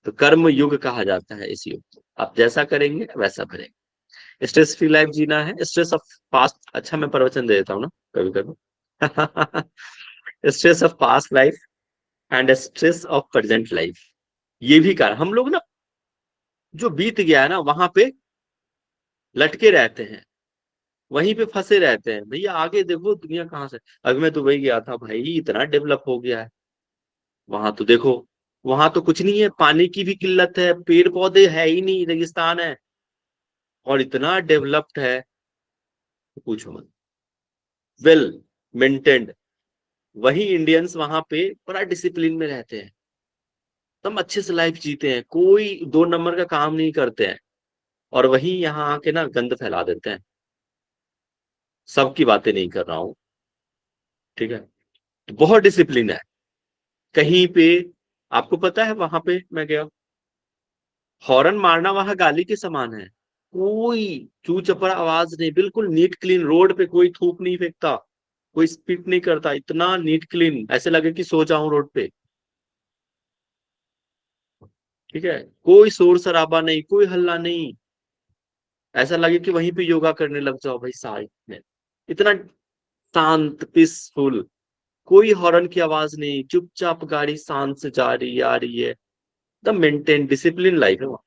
तो कर्म युग कहा जाता है इस युग को। आप जैसा करेंगे वैसा भरेंगे। स्ट्रेस फ्री लाइफ जीना है, स्ट्रेस ऑफ पास्ट, अच्छा मैं प्रवचन दे देता हूँ ना कभी कभी stress of past life and stress of present life, ये भी कारण हम लोग ना जो बीत गया है ना वहां पे लटके रहते हैं, वहीं पे फंसे रहते हैं। भैया आगे देखो दुनिया कहाँ से, अभी मैं दुबई गया था भाई, इतना डेवलप हो गया है। वहां तो देखो, वहां तो कुछ नहीं है, पानी की भी किल्लत है, पेड़ पौधे है ही नहीं, रेगिस्तान है, और इतना डेवलप्ड है पूछो मत, वेल मेंटेन्ड। वही इंडियंस वहां पे बड़ा डिसिप्लिन में रहते हैं, एकदम अच्छे से लाइफ जीते हैं, कोई दो नंबर का काम नहीं करते हैं। और वही यहाँ आके ना गंद फैला देते हैं। सबकी बातें नहीं कर रहा हूँ, ठीक है। तो बहुत डिसिप्लिन है कहीं पे। आपको पता है वहां पे मैं गया, हॉर्न मारना वहां गाली के समान है। कोई चू चपड़ा आवाज नहीं, बिल्कुल नीट क्लीन, रोड पे कोई थूक नहीं फेंकता, कोई स्पिट नहीं करता, इतना नीट क्लीन, ऐसे लगे कि सो जाऊं रोड पे, ठीक है। कोई शोर शराबा नहीं, कोई हल्ला नहीं, ऐसा लगे कि वहीं पे योगा करने लग जाओ भाई साइड में। इतना शांत पीसफुल, कोई हॉर्न की आवाज नहीं, चुपचाप गाड़ी शांत से जा रही आ रही है, एकदम मेंटेन डिसिप्लिन लाइफ है वहाँ,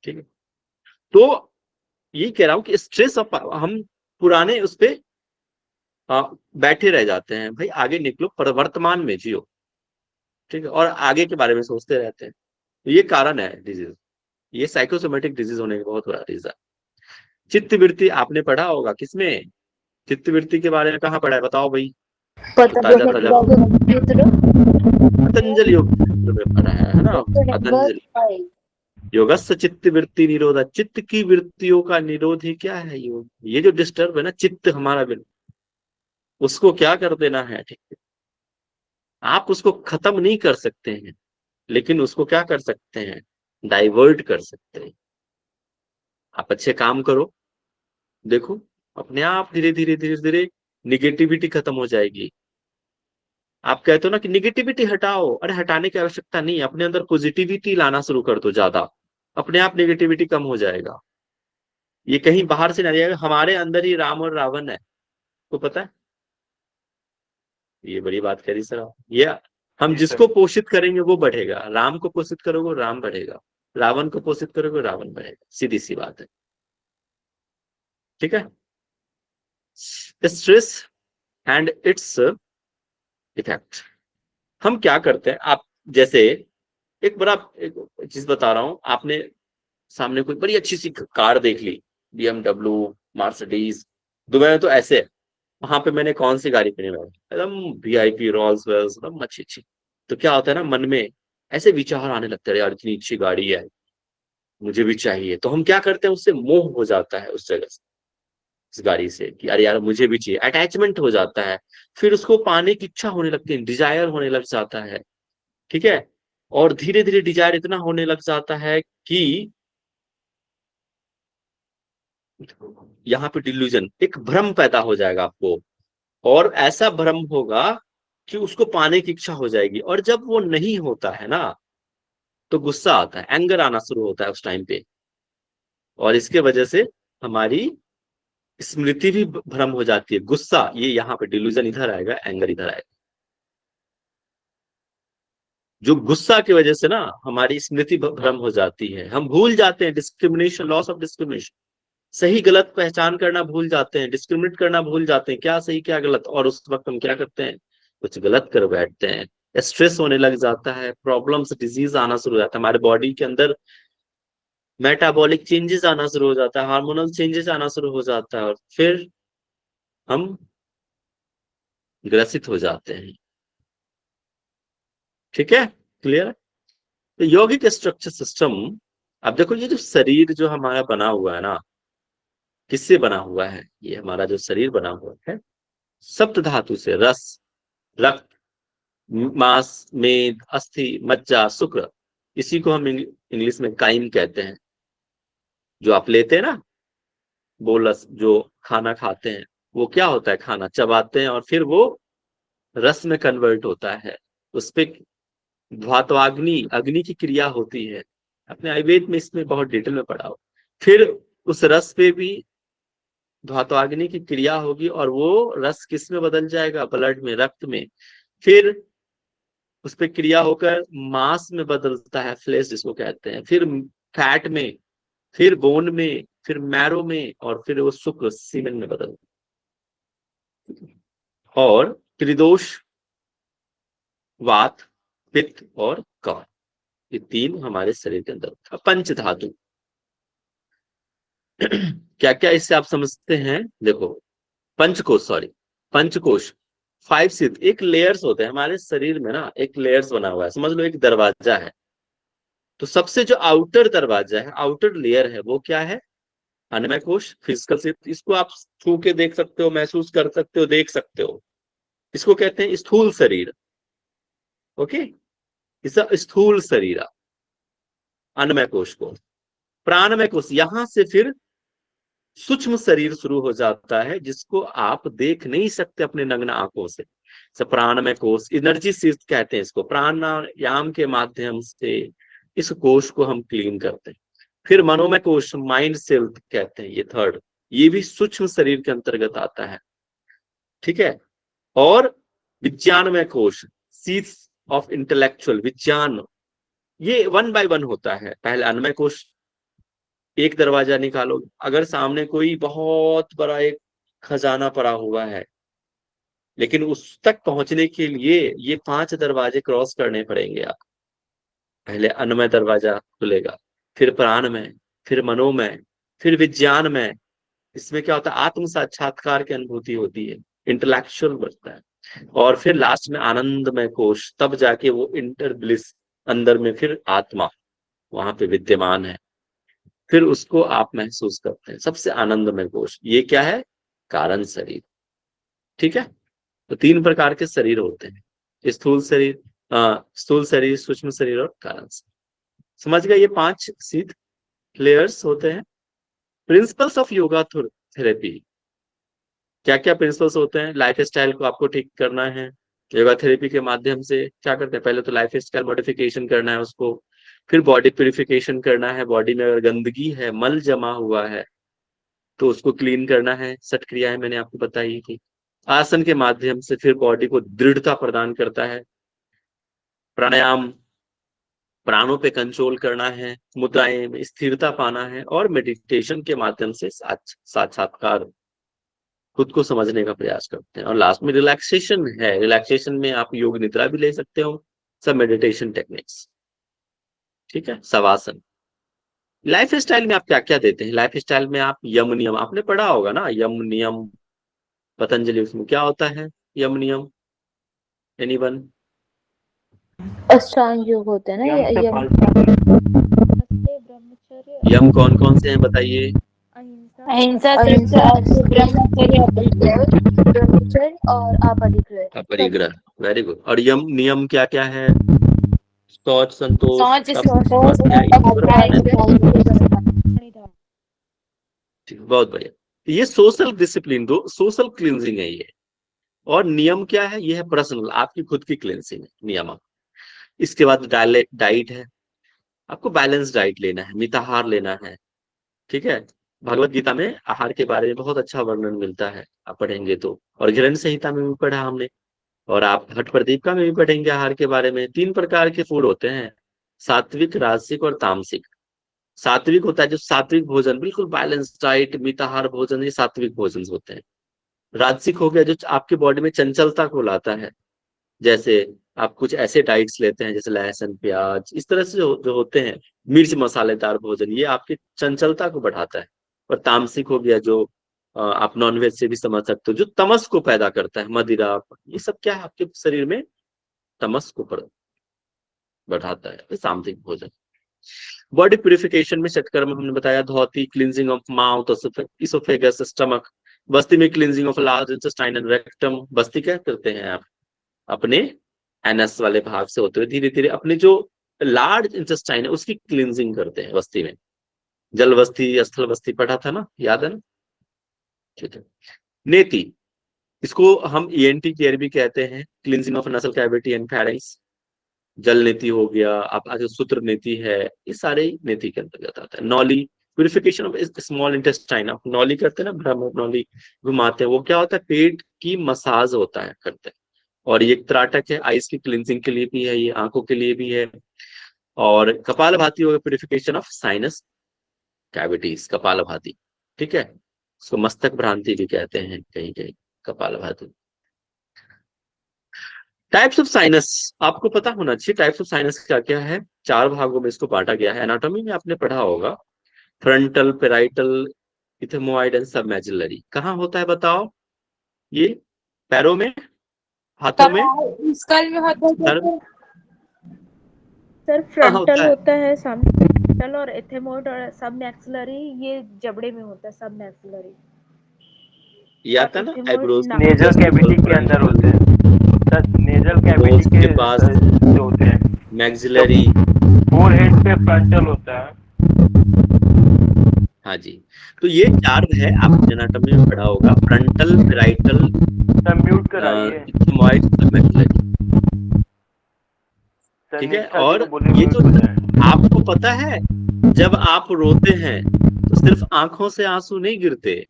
ठीक है। तो ये कह रहा हूँ कि स्ट्रेस ऑफ हम पुराने उस पे बैठे रह जाते हैं। भाई आगे निकलो, पर वर्तमान में जियो, ठीक है, और आगे के बारे में सोचते रहते हैं। तो ये कारण है डिजीज, ये साइकोसोमेटिक डिजीज होने का बहुत बड़ा रीजन। चित्त वृत्ति आपने पढ़ा होगा, किसमें चित्त वृत्ति के बारे में कहाँ पढ़ा है बताओ भाई, तो ताजा ताजा पतंजलि योग सूत्र में पढ़ा है ना, पतंजलि योगस्स चित्त वृत्ति निरोधा, चित्त की वृत्तियों का निरोध ही क्या है योग। ये जो डिस्टर्ब है ना चित्त हमारा, उसको क्या कर देना है, ठीक है। आप उसको खत्म नहीं कर सकते हैं, लेकिन उसको क्या कर सकते हैं, डाइवर्ट कर सकते हैं। आप अच्छे काम करो, देखो अपने आप धीरे धीरे धीरे धीरे निगेटिविटी खत्म हो जाएगी। आप कहते हो ना कि निगेटिविटी हटाओ, अरे हटाने की आवश्यकता नहीं, अपने अंदर पॉजिटिविटी लाना शुरू कर दो ज्यादा, अपने आप निगेटिविटी कम हो जाएगा। ये कहीं बाहर से नहीं आएगा, हमारे अंदर ही राम और रावण है, तो पता है। ये बड़ी बात करी सर आप। ये हम जी सर। जिसको पोषित करेंगे वो बढ़ेगा, राम को पोषित करोगे राम बढ़ेगा, रावण को पोषित करोगे रावण बढ़ेगा, सीधी सी बात है, ठीक है। स्ट्रेस एंड इट्स इफेक्ट, हम क्या करते हैं, आप जैसे एक बड़ा एक चीज बता रहा हूं, आपने सामने कोई बड़ी अच्छी सी कार देख ली, BMW, मार्सिडीज, दुबई में तो ऐसे है। वहां पे मैंने कौन सी गाड़ी पहनी, मैं एकदम VIP रोल्स रॉयस, एकदम अच्छी अच्छी। तो क्या होता है ना, मन में ऐसे विचार आने लगते हैं, यार इतनी अच्छी गाड़ी है मुझे भी चाहिए। तो हम क्या करते हैं, उससे मोह हो जाता है उस जगह से, इस गाड़ी से, कि अरे यार मुझे भी चाहिए, अटैचमेंट हो जाता है। फिर उसको पाने की इच्छा होने लगती है, डिजायर होने लग जाता है, ठीक है। और धीरे धीरे डिजायर इतना होने लग जाता है कि यहाँ पे डिल्यूजन, एक भ्रम पैदा हो जाएगा आपको, और ऐसा भ्रम होगा कि उसको पाने की इच्छा हो जाएगी। और जब वो नहीं होता है ना तो गुस्सा आता है, एंगर आना शुरू होता है उस टाइम पे, और इसके वजह से हमारी स्मृति भी भ्रम हो जाती है। गुस्सा, ये यहाँ पे डिल्यूजन इधर आएगा, एंगर इधर आएगा। जो गुस्सा की वजह से ना हमारी स्मृति भ्रम हो जाती है, हम भूल जाते हैं डिस्क्रिमिनेशन, लॉस ऑफ डिस्क्रिमिनेशन, सही गलत पहचान करना भूल जाते हैं, डिस्क्रिमिनेट करना भूल जाते हैं, क्या सही क्या गलत। और उस वक्त हम क्या करते हैं, कुछ गलत कर बैठते हैं, स्ट्रेस होने लग जाता है, प्रॉब्लम्स डिजीज आना शुरू हो जाता है, हमारे बॉडी के अंदर मेटाबॉलिक चेंजेस आना शुरू हो जाता है, हार्मोनल चेंजेस आना शुरू हो जाता है, और फिर हम ग्रसित हो जाते हैं। ठीक है, क्लियर? तो यौगिक स्ट्रक्चर सिस्टम, अब देखो ये जो शरीर जो हमारा बना हुआ है ना, किससे बना हुआ है? ये हमारा जो शरीर बना हुआ है सप्त धातु से, रस, रक्त, मांस, मेद, अस्थि, मज्जा, शुक्र, इसी को हम इंग्लिश में काइम कहते हैं। जो आप लेते हैं ना बोलस, जो खाना खाते हैं, वो क्या होता है? खाना चबाते हैं और फिर वो रस में कन्वर्ट होता है। उस पे ध्वात्वाग्नि, अग्नि की क्रिया होती है। अपने आयुर्वेद में इसमें बहुत डिटेल में पढ़ा हो। फिर उस रस पे भी ध्वात्वाग्नि की क्रिया होगी और वो रस किस में बदल जाएगा? ब्लड में, रक्त में। फिर उस पर क्रिया होकर मांस में बदलता है, फ्लेश जिसको कहते हैं, फिर फैट में, फिर बोन में, फिर मैरो में, और फिर वो शुक्र सीमेन में बदलता है। और त्रिदोष, वात, पित्त और कफ, ये तीन हमारे शरीर के अंदर। पंच धातु क्या क्या इससे आप समझते हैं? देखो, पंचकोश, सॉरी, पंचकोश, 5 सिद्ध, एक लेयर्स होते हैं हमारे शरीर में ना, एक लेयर्स बना हुआ है, समझ लो एक दरवाजा है। तो सबसे जो आउटर दरवाजा है, आउटर लेयर है, वो क्या है? अन्नमय कोश, फिजिकल सिद्ध। इसको आप छू के देख सकते हो, महसूस कर सकते हो, देख सकते हो। इसको कहते हैं स्थूल शरीर। ओके, इस स्थूल शरीर, अन्नमय कोश को। प्राणमय कोश, यहां से फिर सूक्ष्म शरीर शुरू हो जाता है, जिसको आप देख नहीं सकते अपने नग्न आंखों से। प्राणमय कोश, एनर्जी सिस्थ कहते हैं इसको। प्राणायाम के माध्यम से इस कोश को हम क्लीन करते हैं। फिर मनोमय कोश, माइंड सेल कहते हैं, ये थर्ड, ये भी सूक्ष्म शरीर के अंतर्गत आता है। ठीक है। और विज्ञानमय कोश, सीट्स ऑफ इंटेलेक्चुअल, विज्ञान, ये 1 बाय 1 होता है। पहले अन्नमय कोश, एक दरवाजा निकालो, अगर सामने कोई बहुत बड़ा एक खजाना पड़ा हुआ है, लेकिन उस तक पहुंचने के लिए ये 5 दरवाजे क्रॉस करने पड़ेंगे आप। पहले अन्नमय दरवाजा खुलेगा, फिर प्राणमय, फिर मनोमय, फिर विज्ञानमय। इसमें क्या होता है? आत्म साक्षात्कार की अनुभूति होती है, इंटेलेक्चुअल बढ़ता है। और फिर लास्ट में आनंदमय कोश, तब जाके वो इंटर ब्लिस, अंदर में फिर आत्मा वहां पे विद्यमान है, फिर उसको आप महसूस करते हैं। सबसे आनंदमय कोश, ये क्या है? कारण शरीर। ठीक है। तो 3 प्रकार के शरीर होते हैं, स्थूल शरीर, स्थूल शरीर, सूक्ष्म शरीर और कारण शरीर। समझ गए? ये 5 सीध लेयर्स होते हैं। प्रिंसिपल्स ऑफ योगा थेरेपी, क्या क्या प्रिंसिपल्स होते हैं? लाइफ स्टाइल को आपको ठीक करना है। योगा थेरेपी के माध्यम से क्या करते हैं? पहले तो लाइफ स्टाइल मॉडिफिकेशन करना है उसको, फिर बॉडी प्यूरिफिकेशन करना है। बॉडी में अगर गंदगी है, मल जमा हुआ है, तो उसको क्लीन करना है। 6 क्रियाएं मैंने आपको बताई थी। आसन के माध्यम से फिर बॉडी को दृढ़ता प्रदान करता है। प्राणायाम, प्राणों पे कंट्रोल करना है। मुद्राएं में स्थिरता पाना है। और मेडिटेशन के माध्यम से साक्षात्कार, खुद को समझने का प्रयास करते हैं। और लास्ट में रिलैक्सेशन है। रिलैक्सेशन में आप योग निद्रा भी ले सकते हो, सब मेडिटेशन टेक्निक्स। ठीक है। शवासन। लाइफ स्टाइल में आप क्या क्या देते हैं? लाइफ स्टाइल में आप यम नियम, आपने पढ़ा होगा ना, यम नियम, पतंजलि, उसमें क्या होता है यम नियम? एनीवन? अष्टांग योग होते हैं ना, यम से यम, ब्रह्मचर्य, यम कौन कौन से हैं बताइए? अहिंसा, अहिंसा, ब्रह्मचर्य और अपरिग्रह। अपरिग्रह, वेरी गुड। और यम नियम क्या क्या है? शौच, संतोष, सोच, बहुत बढ़िया। ये सोशल डिसिप्लिन, दो सोशल क्लींजिंग है ये। और नियम क्या है? ये है पर्सनल, आपकी खुद की क्लींजिंग है, नियम। इसके बाद डाइट है, आपको बैलेंस डाइट लेना है, मिताहार लेना है। ठीक है। भगवत गीता में आहार के बारे में बहुत अच्छा वर्णन मिलता है, आप पढ़ेंगे तो। और ग्रंथ संहिता में भी पढ़ा हमने। और आप हठ प्रदीपिका में भी पढ़ेंगे आहार के बारे में। 3 प्रकार के फूड होते हैं, सात्विक, राजसिक और तामसिक। सात्विक होता है जो सात्विक भोजन, बिल्कुल बैलेंस डाइट, मिताहार भोजन, ये सात्विक भोजन होते हैं। राजसिक हो गया जो आपके बॉडी में चंचलता को लाता है, जैसे आप कुछ ऐसे डाइट्स लेते हैं जैसे लहसुन, प्याज, इस तरह से जो होते हैं, मिर्च मसालेदार भोजन, ये आपकी चंचलता को बढ़ाता है। और तामसिक हो गया जो आप नॉनवेज से भी समझ सकते हो, जो तमस को पैदा करता है, मदिरा, ये सब क्या है आपके शरीर में तमस को बढ़ाता है, ये सात्विक भोजन। बॉडी प्यूरिफिकेशन में षटकर्म हमने बताया, dhauti, cleansing of mouth, oesophagus, stomach. बस्ती में cleansing of large intestine and rectum. बस्ती क्या करते हैं आप अपने एनएस वाले भाग से होते हुए धीरे धीरे अपने जो लार्ज इंटेस्टाइन है उसकी क्लींजिंग करते हैं बस्ती में। जल बस्ती, स्थल बस्ती पढ़ा था ना, याद है ना? ठीक है। नेति, इसको हम ईएनटी केयर भी कहते हैं, क्लींजिंग ऑफ नसल कैविटी एंड फैरिंक्स। जल नीति हो गया, आप आगे सूत्र नीति है, ये सारे नीति के अंतर्गत आता है। नॉली, प्यूरिफिकेशन ऑफ स्मॉल इंटेस्टाइन, आप नॉली करते हैं ना, भ्रमर नॉली घुमाते हैं, वो क्या होता है, पेट की मसाज होता है, करते हैं। और ये त्राटक है, आइस की क्लिनजिंग के लिए भी है, ये आंखों के लिए भी है। और कपालभाति हो गया, purification of sinus cavities, kapalbhati, ठीक है, उसको मस्तक भ्रांति भी कहते हैं कहीं कहीं, कपालभाति। टाइप्स ऑफ साइनस आपको पता होना चाहिए, टाइप्स ऑफ साइनस क्या क्या है। 4 भागों में इसको बांटा गया है, एनाटॉमी में आपने पढ़ा होगा। Frontal, parietal, ethmoid and submaxillary. कहाँ होता है बताओ? ये पैरों में, हाथों में, स्कल में होता सर है सर कहाँ फ्रंटल होता है? होता है सामने, फ्रंटल और एथेमोइड और सब मैक्सिलरी ये जबड़े में होता है, सब मैक्सिलरी। ये और आता है ना इथेमोइड आईब्रोज, नाक नेजल कैविटी के अंदर होते हैं सर, नेजल कैविटी नोज के के पास जो होते हैं। मैक्सिलरी। फोरहेड पे फ्रंटल होता है। हाँ जी, तो ये 4 है, आपने एनाटॉमी में पढ़ा होगा, फ्रंटल, पेराइटल, सर म्यूट कराइए इथेमोइड, सबमेजिलरी, सर, ठीक है। निष्ठा जी और को बोले ये म्यूट जो हो जाए। आपको पता है, जब आप रोते हैं तो सिर्फ आंखों से आंसू नहीं गिरते,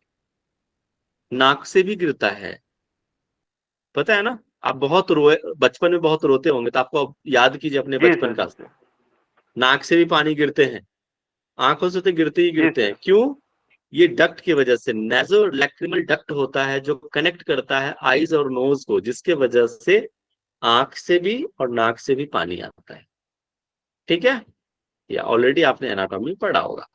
नाक से भी गिरता है, पता है ना? आप बहुत रोए, बचपन में बहुत रोते होंगे, तो आपको अब याद कीजिए अपने जी बचपन का। सर। नाक से भी पानी गिरते हैं, आंखों से तो गिरते ही जी गिरते हैं। सर। क्यों? ये डक्ट की वजह से, नेजो लैक्रिमल डक्ट होता है जो कनेक्ट करता है आईज और नोज को, जिसके वजह से आंख से भी और नाक से भी पानी आता है, ठीक है। या ऑलरेडी आपने एनाटॉमी पढ़ा होगा।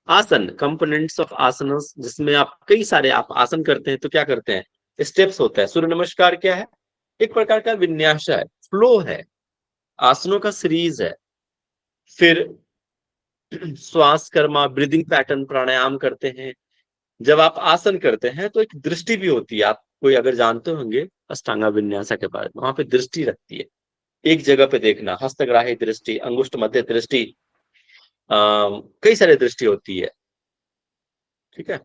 आसन, कंपोनेंट्स ऑफ आसनस, जिसमें आप कई सारे आप आसन करते हैं तो क्या करते हैं, स्टेप्स होता है। सूर्य नमस्कार क्या है? एक प्रकार का विन्यास है, फ्लो है, आसनों का सीरीज है। फिर श्वास कर्मा, ब्रीदिंग पैटर्न, प्राणायाम करते हैं। जब आप आसन करते हैं तो एक दृष्टि भी होती है, आप कोई अगर जानते होंगे अष्टांगा विन्यास के बारे में, वहां पे दृष्टि रखती है, एक जगह पे देखना, हस्तग्राही दृष्टि, अंगुष्ठ मध्य दृष्टि, कई सारे दृष्टि होती है, ठीक है।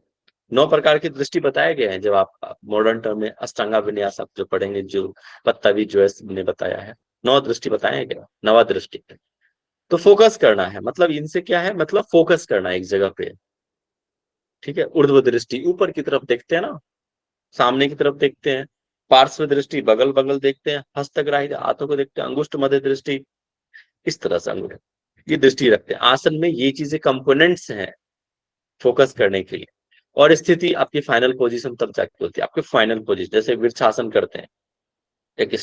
9 प्रकार की दृष्टि बताए गए हैं, जब आप मॉडर्न टर्म में अष्टांगा विन्यास आप जो पढ़ेंगे, जो पत्तावी जोयस ने बताया है, 9 दृष्टि बताया गया, 9वां दृष्टि। तो फोकस करना है, मतलब इनसे क्या है, मतलब फोकस करना है एक जगह पे, ठीक है। ऊर्ध्व दृष्टि, ऊपर की तरफ देखते हैं ना, सामने की तरफ देखते हैं। पार्श्व दृष्टि, बगल बगल देखते हैं। हस्तग्राही, हाथों को देखते हैं। अंगुष्ठ मध्य दृष्टि, इस तरह से अंगुष्ठ ये दृष्टि रखते हैं। आसन में ये चीजें कंपोनेंट्स हैं फोकस करने के लिए। और स्थिति आपकी फाइनल पोजीशन तब जाके होती है, आपके फाइनल पोजीशन, जैसे वृक्षासन करते हैं, एक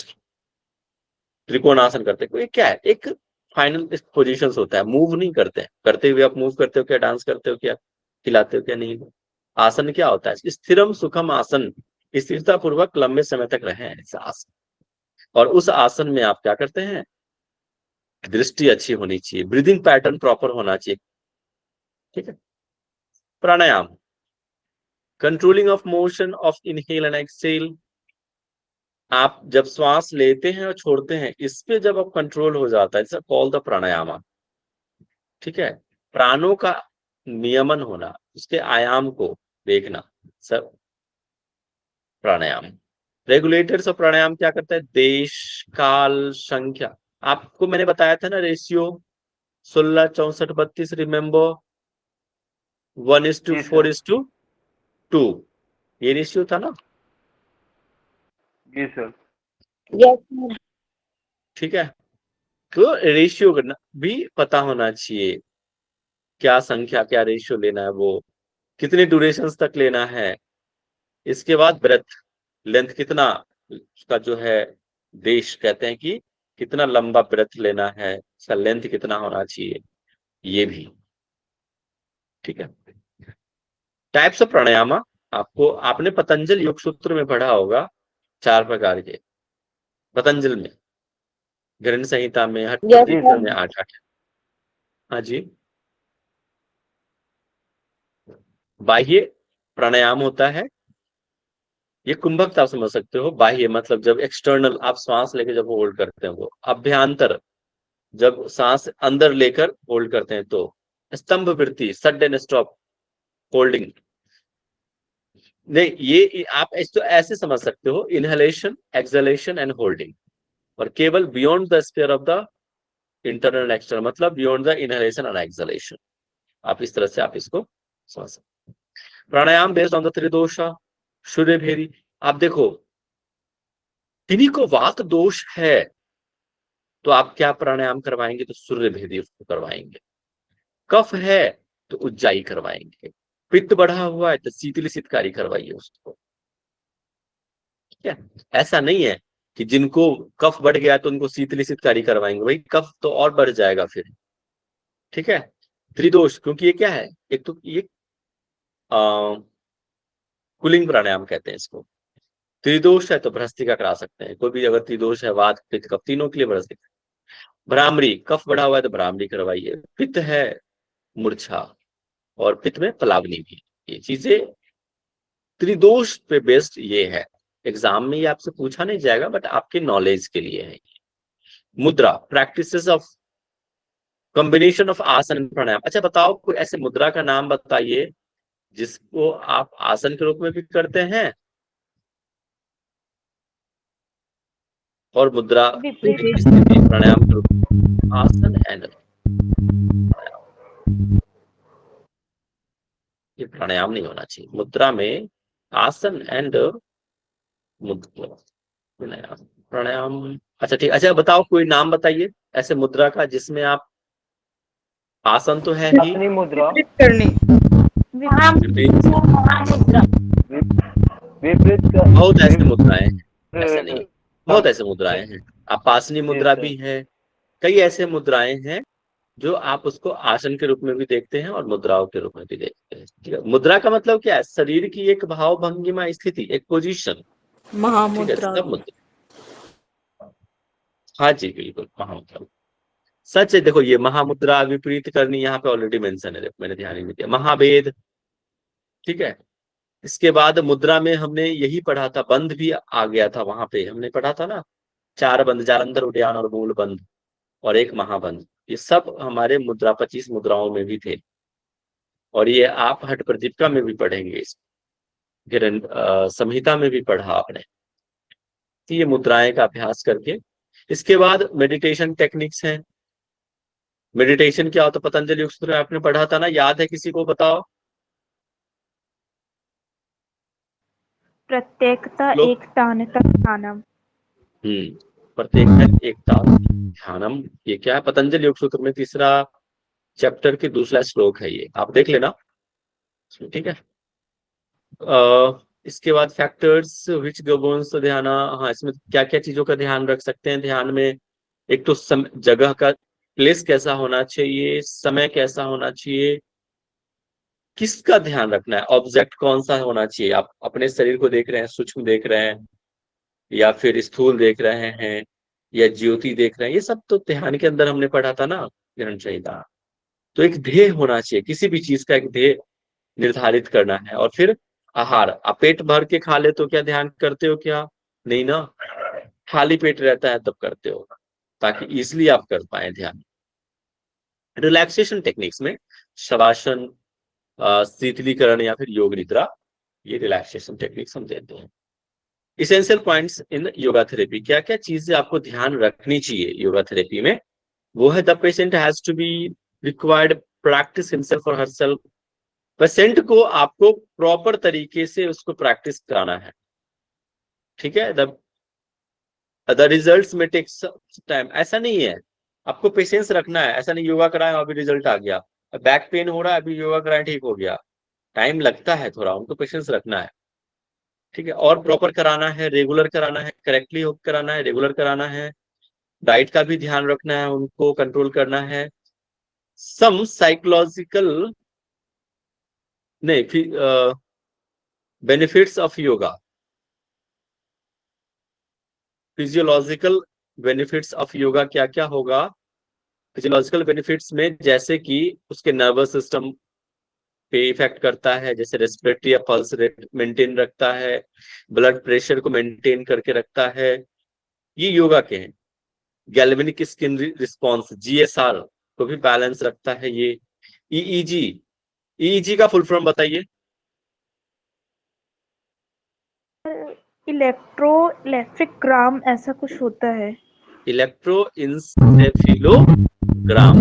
त्रिकोणासन करते हैं, कोई क्या है, एक फाइनल पोजीशन होता है, मूव नहीं करते हैं। करते हुए आप मूव करते हो क्या, डांस करते हो क्या, खिलाते हो क्या, नहीं। आसन क्या होता है, स्थिरम सुखम आसन, स्थिरता पूर्वक लंबे समय तक रहे ऐसा आसन। और उस आसन में आप क्या करते हैं, दृष्टि अच्छी होनी चाहिए, ब्रीदिंग पैटर्न प्रॉपर होना चाहिए, ठीक है। Pranayama, controlling of motion of inhale and exhale, आप जब श्वास लेते हैं और छोड़ते हैं, इस पे जब आप कंट्रोल हो जाता है, इट्स कॉल्ड द प्राणायाम, ठीक है। प्राणों का नियमन होना, उसके आयाम को देखना, सब प्राणायाम। रेगुलेटर्स ऑफ प्राणायाम क्या करता है, देश, काल, संख्या। आपको मैंने बताया था ना रेशियो, 16, 64, 32, रिमेम्बर 1:4:2, ये रेशियो था ना, जी सर। यस ठीक है। तो रेशियो भी पता होना चाहिए, क्या संख्या, क्या रेशियो लेना है, वो कितने ड्यूरेशन तक लेना है। इसके बाद ब्रेथ लेंथ, कितना उसका जो है, देश कहते हैं कि कितना लंबा ब्रेथ लेना है, उसका लेंथ कितना होना चाहिए, ये भी, ठीक है। टाइप्स ऑफ प्राणायाम, आपने पतंजल योग सूत्र में पढ़ा होगा 4 प्रकार के, पतंजल में, गृह संहिता में, हठ Yes, प्रदीप sir. में 8 हाँ जी। बाह्य प्राणायाम होता है, ये कुंभक आप समझ सकते हो। बाह्य मतलब जब एक्सटर्नल आप श्वास लेके जब होल्ड करते हैं वो। अभ्यांतर जब सांस अंदर लेकर होल्ड करते हैं तो। स्तंभ वृत्ति सडन स्टॉप होल्डिंग। नहीं, ये आप इसको ऐसे समझ सकते हो, इनहेलेशन, एक्सहेलेशन एंड होल्डिंग। और केवल beyond the sphere of the internal external, मतलब beyond the inhalation and exhalation. आप इस तरह से आप इसको समझ सकते। Pranayama based on the tridosha surya bhedi. आप देखो, किन्हीं को वात दोष है तो आप क्या प्राणायाम करवाएंगे? तो सूर्य भेदी उसको करवाएंगे। कफ है तो उज्जाई करवाएंगे। पित्त बढ़ा हुआ है तो शीतली शीतकारी करवाइए उसको। ठीक है, ऐसा नहीं है कि जिनको कफ बढ़ गया तो उनको शीतली शीतकारी करवाएंगे, भाई कफ तो और बढ़ जाएगा फिर। ठीक है, त्रिदोष, क्योंकि ये क्या है, एक तो ये कुलिंग प्राणायाम कहते हैं इसको। त्रिदोष है तो भ्रस्त्रिका करा सकते हैं, कोई भी अगर त्रिदोष है, वात पित्त कफ तीनों के लिए भ्रस्त्रिका। भ्रामरी, कफ बढ़ा हुआ है तो भ्रामरी करवाइए। पित्त है, मूर्छा, और पित्त में पलावनी भी। ये चीजें त्रिदोष पे बेस्ड ये है। एग्जाम में ये आपसे पूछा नहीं जाएगा, बट आपके नॉलेज के लिए है। मुद्रा, प्रैक्टिसेस ऑफ कॉम्बिनेशन ऑफ आसन एंड प्राणायाम। अच्छा बताओ, कोई ऐसे मुद्रा का नाम बताइए जिसको आप आसन के रूप में भी करते हैं और मुद्रा विपरीत। स्थिति प्राणायाम के रूप में। आसन एंड ये प्राणायाम नहीं होना चाहिए मुद्रा में। आसन एंड मुद्रा प्राणायाम, प्राणायाम। अच्छा ठीक, अच्छा बताओ कोई नाम बताइए ऐसे मुद्रा का जिसमें आप, आसन तो है ही, अपनी मुद्रा, विपरीत करनी। विपरीत का बहुत ऐसे मुद्राएं हैं, ऐसे नहीं, बहुत ऐसे मुद्राएं हैं। आपासनी मुद्रा सर। भी है, कई ऐसे मुद्राएं हैं जो आप उसको आसन के रूप में भी देखते हैं और मुद्राओं के रूप में भी देखते हैं। ठीक है, मुद्रा का मतलब क्या है? शरीर की एक भाव भंगिमा स्थिति, एक पोजीशन। ठीक है, महामुद्रा। सब मुद्रा। हाँ जी बिल्कुल, महामुद्रा सच है। देखो, ये महामुद्रा विपरीत करनी यहाँ पे ऑलरेडी मेंशन है, मैंने ध्यान ही नहीं दिया। महाभेद, ठीक है। इसके बाद मुद्रा में हमने यही पढ़ा था, बंध भी आ गया था, वहां पे हमने पढ़ा था ना, 4 बंध, जालंधर, उद्यान और मूल बंध, और एक महाबंध। ये सब हमारे मुद्रा 25 मुद्राओं में भी थे, और ये आप हठ प्रदीपिका में भी पढ़ेंगे, इस संहिता में भी पढ़ा आपने। तो ये मुद्राएं का अभ्यास करके, इसके बाद मेडिटेशन टेक्निक्स हैं। मेडिटेशन क्या होता है? पतंजलि योग सूत्र में आपने पढ़ा था ना, याद है किसी को? बताओ। प्रत्येकता लोग, एकतानता ध्यानम। प्रत्येक एकता ध्यानम। ये क्या है? पतंजलि योग सूत्र में तीसरा चैप्टर के दूसरा श्लोक है, ये आप देख लेना। ठीक है, इसके बाद फैक्टर्स विच गवर्न्स ध्यान। हाँ, इसमें क्या क्या चीजों का ध्यान रख सकते हैं ध्यान में? एक तो जगह का, प्लेस कैसा होना चाहिए, समय कैसा होना चाहिए, किसका ध्यान रखना है, ऑब्जेक्ट कौन सा होना चाहिए। आप अपने शरीर को देख रहे हैं, सूक्ष्म देख रहे हैं, या फिर स्थूल देख रहे हैं, या ज्योति देख रहे हैं, ये सब तो ध्यान के अंदर हमने पढ़ा था ना, ग्रहण संहिता। तो एक ध्येय होना चाहिए, किसी भी चीज का एक ध्येय निर्धारित करना है। और फिर आहार, आप पेट भर के खा ले तो क्या ध्यान करते हो? क्या नहीं ना, खाली पेट रहता है तब करते हो, ताकि इजिली आप कर पाए ध्यान। रिलैक्सेशन टेक्निक्स में शवासन, शीतलीकरण या फिर योग निद्रा, ये रिलैक्सेशन टेक्निक्स हम देते हैं। Essential points in yoga therapy, क्या क्या चीजें आपको ध्यान रखनी चाहिए योगा थेरेपी में? वो है, the patient has to be required practice himself और हरसेल्फ। पेशेंट को आपको प्रॉपर तरीके से उसको प्रैक्टिस कराना है। ठीक है, द रिजल्ट्स में टेक टाइम। ऐसा नहीं है, आपको पेशेंस रखना है। ऐसा नहीं योगा कराए अभी रिजल्ट आ गया, बैक पेन हो रहा है अभी योगा कराए ठीक हो गया। टाइम लगता है थोड़ा, उनको पेशेंस रखना है। ठीक है, और प्रॉपर कराना है, रेगुलर कराना है, करेक्टली हो कराना है, रेगुलर कराना है। डाइट का भी ध्यान रखना है, उनको कंट्रोल करना है। सम साइकोलॉजिकल, नहीं फिर benefits of yoga, physiological benefits of yoga क्या क्या होगा? फिजियोलॉजिकल बेनिफिट्स में जैसे कि उसके नर्वस सिस्टम पे इफेक्ट करता है, जैसे रेस्पिरेटरी या पल्स रेट मेंटेन रखता है, ब्लड प्रेशर को मेंटेन करके रखता है, ये योगा के हैं। गैल्वेनिक स्किन रिस्पॉन्स GSR को भी बैलेंस रखता है ये। EEG, EEG का फुल फॉर्म बताइए। इलेक्ट्रोएन्सेफेलोग्राम ऐसा कुछ होता है। इलेक्ट्रोइंसेफेलोग्राम,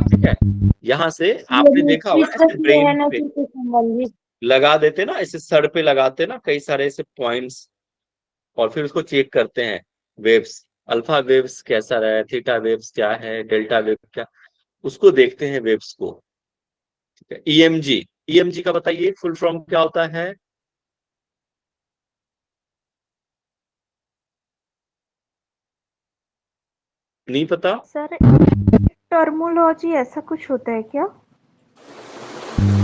ठीक है। यहाँ से आपने देखा होगा ना, ऐसे ब्रेन पे लगा देते ना, ऐसे सर पे लगाते ना कई सारे ऐसे पॉइंट्स, और फिर उसको चेक करते हैं वेव्स, अल्फा वेव्स कैसा रहा है, थीटा वेव्स क्या है, डेल्टा वेव क्या, उसको देखते हैं वेव्स को, ठीक है। EMG का बताइए फुल फॉर्म क्या होता है? नहीं पता? सर टर्मोलॉजी ऐसा कुछ होता है क्या?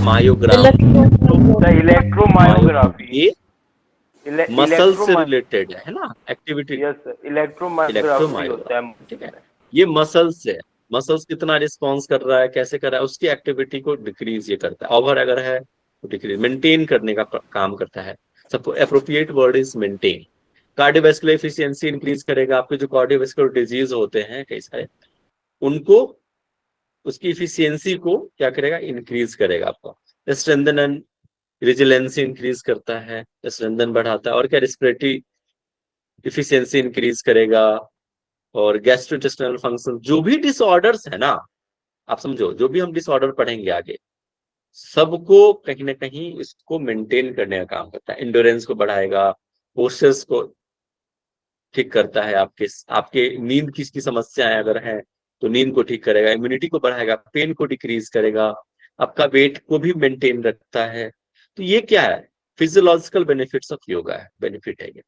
मायोग्राम, इलेक्ट्रोमायोग्राफी, ये मसल से रिलेटेड है ना एक्टिविटी। यस सर, इलेक्ट्रोमायोग्राफी होता है, ठीक है। ये मसल्स है, मसल्स कितना रिस्पॉन्स कर रहा है, कैसे कर रहा है, उसकी एक्टिविटी को डिक्रीज ये करता है। ओवर अगर है तो डिक्रीज, मेंटेन करने का काम करता है। सब appropriate word is maintain. Cardiovascular efficiency increase करेगा। आपके जो कार्डियोवैस्कुलर डिजीज होते हैं कई सारे, उनको, उसकी इफिशियंसी को क्या करेगा, इंक्रीज करेगा आपका। स्ट्रेंथन एंड रेजिलियंसी इंक्रीज करता है, स्ट्रेंथन बढ़ाता है। और क्या, रेस्पिरेटरी इफिशियंसी इंक्रीज करेगा। और गैस्ट्रोइंटेस्टाइनल फंक्शन, जो भी डिसऑर्डर्स है ना, आप समझो जो भी हम डिसऑर्डर पढ़ेंगे आगे, सबको कहीं ना कहीं इसको मेंटेन करने का काम करता है। इंडोरेंस को बढ़ाएगा, पोस्चर्स को ठीक करता है, आपके आपके नींद की समस्याएं अगर है तो नींद को ठीक करेगा, इम्यूनिटी को बढ़ाएगा, पेन को डिक्रीज करेगा, आपका वेट को भी मेंटेन रखता है। तो ये क्या है, फिजियोलॉजिकल बेनिफिट्स ऑफ योगा है, बेनिफिट है ये।